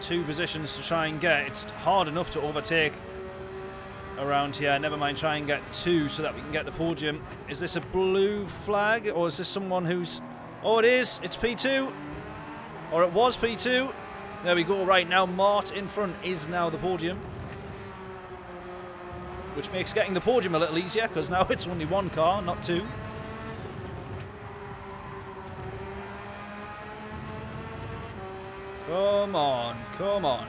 2 positions to try and get. It's hard enough to overtake around here. Never mind, try and get 2 so that we can get the podium. Is this a blue flag or is this someone who's... Oh, it is. It's P2. Or it was P2. There we go. Right now, Mart in front is now the podium. Which makes getting the podium a little easier because now it's only 1 car, not 2. Come on, come on.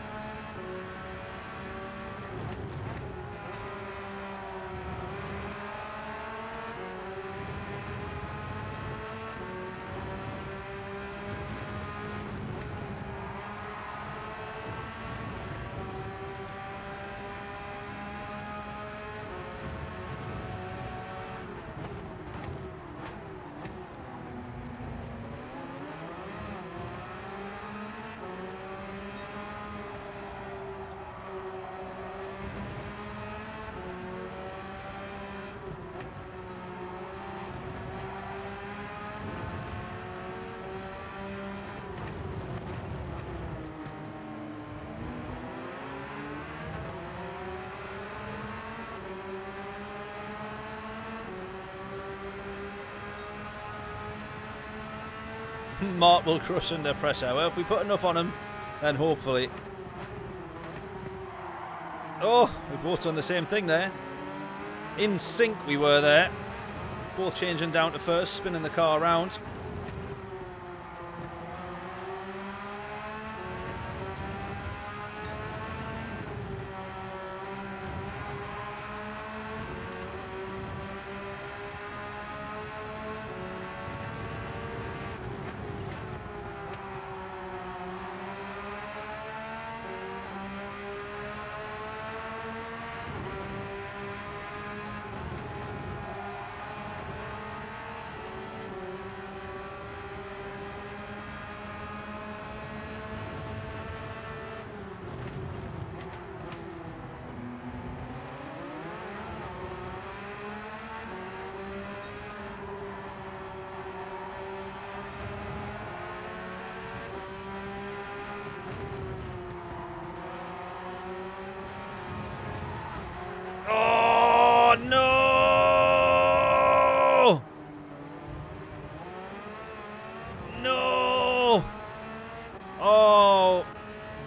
Mark will crush under pressure. Well, if we put enough on him, then hopefully. Oh, we've both done the same thing there. In sync we were there. Both changing down to first, spinning the car around. Oh, no! No! Oh,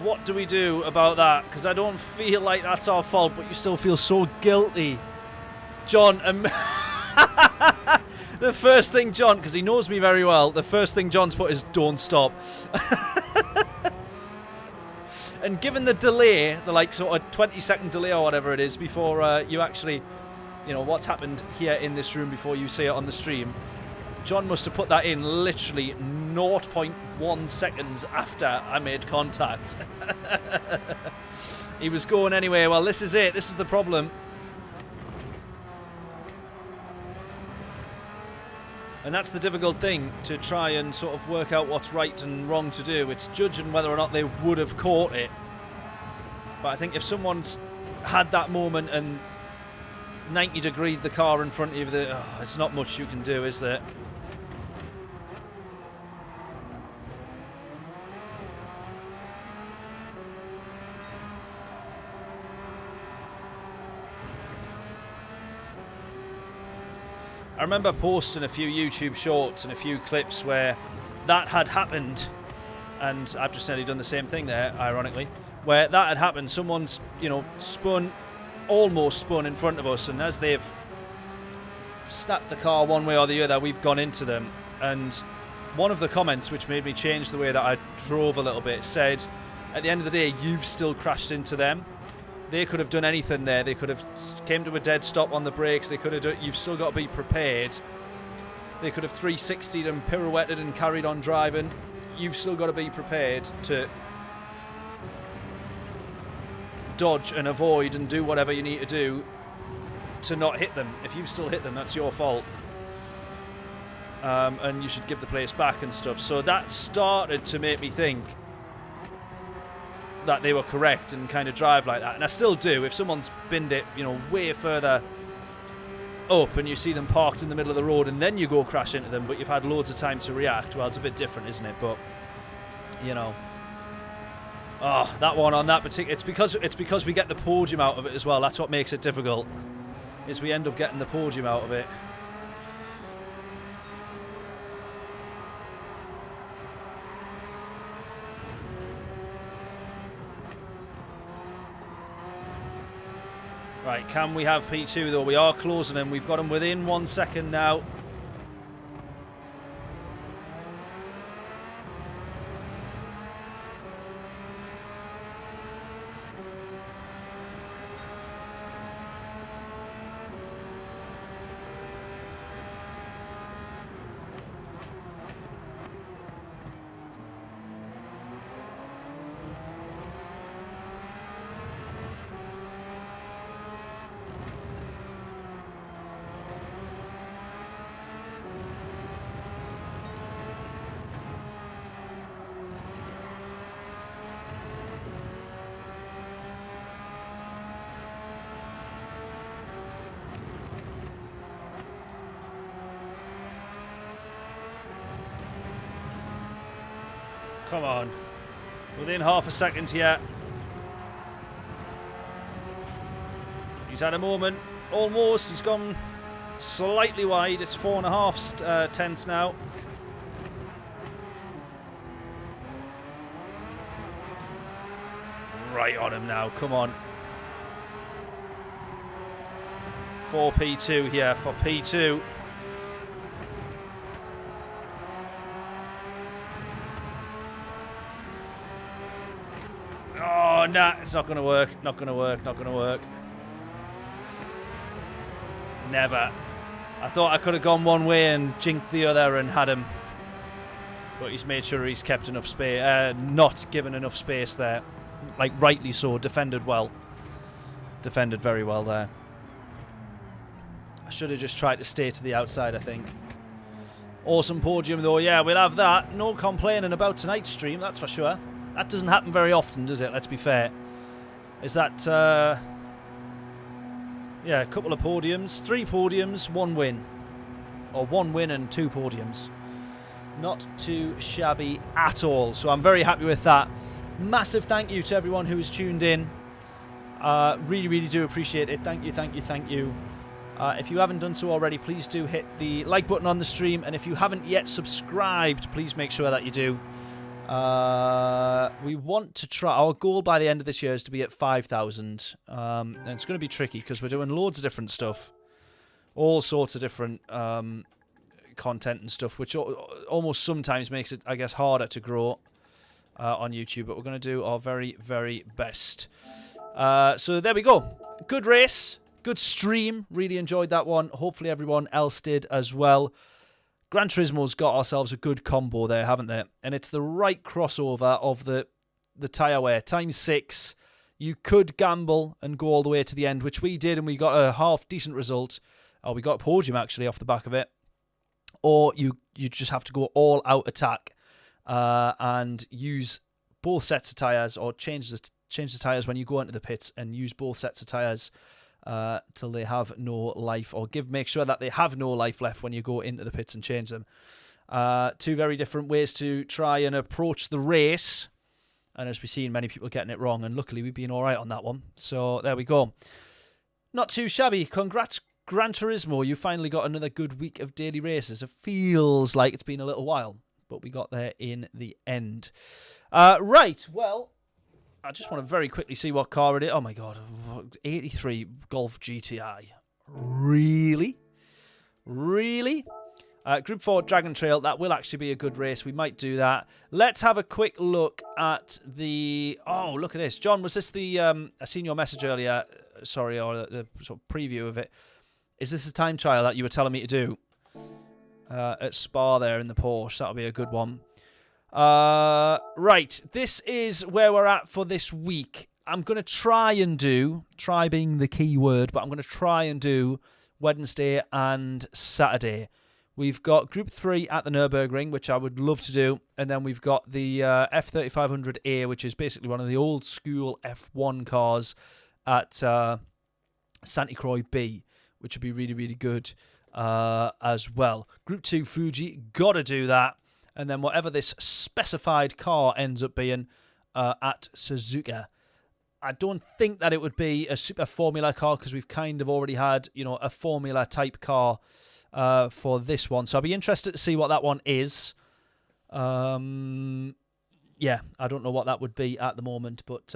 what do we do about that? Because I don't feel like that's our fault, but you still feel so guilty. John, the first thing John, because he knows me very well, the first thing John's put is don't stop. And given the delay, the like sort of 20-second delay or whatever it is before you actually, you know, what's happened here in this room before you see it on the stream, John must have put that in literally 0.1 seconds after I made contact. He was going anyway. Well, this is it. This is the problem. And that's the difficult thing, to try and sort of work out what's right and wrong to do. It's judging whether or not they would have caught it. But I think if someone's had that moment and 90-degreed the car in front of you, it's not much you can do, is there? I remember posting a few YouTube shorts and a few clips where that had happened, and I've just nearly done the same thing there, ironically, where that had happened. Someone's, you know, almost spun in front of us, and as they've snapped the car one way or the other, we've gone into them. And one of the comments, which made me change the way that I drove a little bit, said, at the end of the day, you've still crashed into them. They could have done anything there. They could have came to a dead stop on the brakes. They could have done, you've still got to be prepared. They could have 360'd and pirouetted and carried on driving. You've still got to be prepared to dodge and avoid and do whatever you need to do to not hit them. If you've still hit them, that's your fault. And you should give the place back and stuff. So that started to make me think that they were correct and kind of drive like that. And I still do. If someone's binned it, you know, way further up and you see them parked in the middle of the road and then you go crash into them, but you've had loads of time to react, well, it's a bit different, isn't it? But, you know, oh, that one on that particular, it's because we get the podium out of it as well. That's what makes it difficult, is we end up getting the podium out of it. Right, can we have P2 though? We are closing him. We've got him within 1 second now. Come on. Within half a second here. He's had a moment. Almost. He's gone slightly wide. It's 4.5 tenths now. right on him now. Come on. 4P2 here for P2. Oh, nah, it's not going to work. Not going to work. Not going to work. Never. I thought I could have gone one way and jinked the other and had him. But he's made sure he's kept enough space. Not given enough space there. Like, rightly so. Defended well. Defended very well there. I should have just tried to stay to the outside, I think. Awesome podium, though. Yeah, we'll have that. No complaining about tonight's stream, that's for sure. That doesn't happen very often, does it? Let's be fair. Is that... yeah, a couple of podiums. 3 podiums, 1 win. Or 1 win and 2 podiums. Not too shabby at all. So I'm very happy with that. Massive thank you to everyone who has tuned in. Really, really do appreciate it. Thank you, thank you, thank you. If you haven't done so already, please do hit the like button on the stream. And if you haven't yet subscribed, please make sure that you do. We want to try... Our goal by the end of this year is to be at 5,000. And it's going to be tricky because we're doing loads of different stuff. All sorts of different content and stuff, which almost sometimes makes it, I guess, harder to grow on YouTube. But we're going to do our very, very best. So there we go. Good race. Good stream. Really enjoyed that one. Hopefully everyone else did as well. Gran Turismo's got ourselves a good combo there, haven't they? And it's the right crossover of the tyre wear. Times 6. You could gamble and go all the way to the end, which we did, and we got a half decent result. We got a podium, actually, off the back of it. Or you just have to go all out attack and use both sets of tyres, or change the tyres when you go into the pits and use both sets of tyres till they have no life, or make sure that they have no life left when you go into the pits and change them. 2 very different ways to try and approach the race. And as we've seen, many people getting it wrong, and luckily we've been all right on that one. So there we go. Not too shabby. Congrats, Gran Turismo. You finally got another good week of daily races. It feels like it's been a little while, but we got there in the end. Right, well, I just want to very quickly see what car it is. Oh my god, 83 Golf GTI. Really? Really? Group 4 Dragon Trail, that will actually be a good race. We might do that. Let's have a quick look at the... Oh, look at this. John, was this the... I seen your message earlier, sorry, or the sort of preview of it. Is this the time trial that you were telling me to do? At Spa there in the Porsche. That'll be a good one. Right, this is where we're at for this week. I'm going to try being the key word, but I'm going to try and do Wednesday and Saturday. We've got Group 3 at the Nürburgring, which I would love to do. And then we've got the F3500A, which is basically one of the old school F1 cars at Sainte Croix B, which would be really, really good as well. Group 2 Fuji, got to do that. And then whatever this specified car ends up being at Suzuka. I don't think that it would be a super Formula car because we've kind of already had, you know, a Formula type car for this one. So I'll be interested to see what that one is. Yeah, I don't know what that would be at the moment, but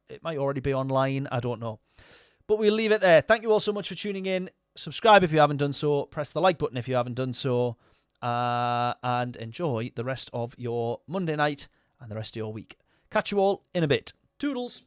it might already be online. I don't know. But we'll leave it there. Thank you all so much for tuning in. Subscribe if you haven't done so. Press the like button if you haven't done so. And enjoy the rest of your Monday night and the rest of your week. Catch you all in a bit. Toodles!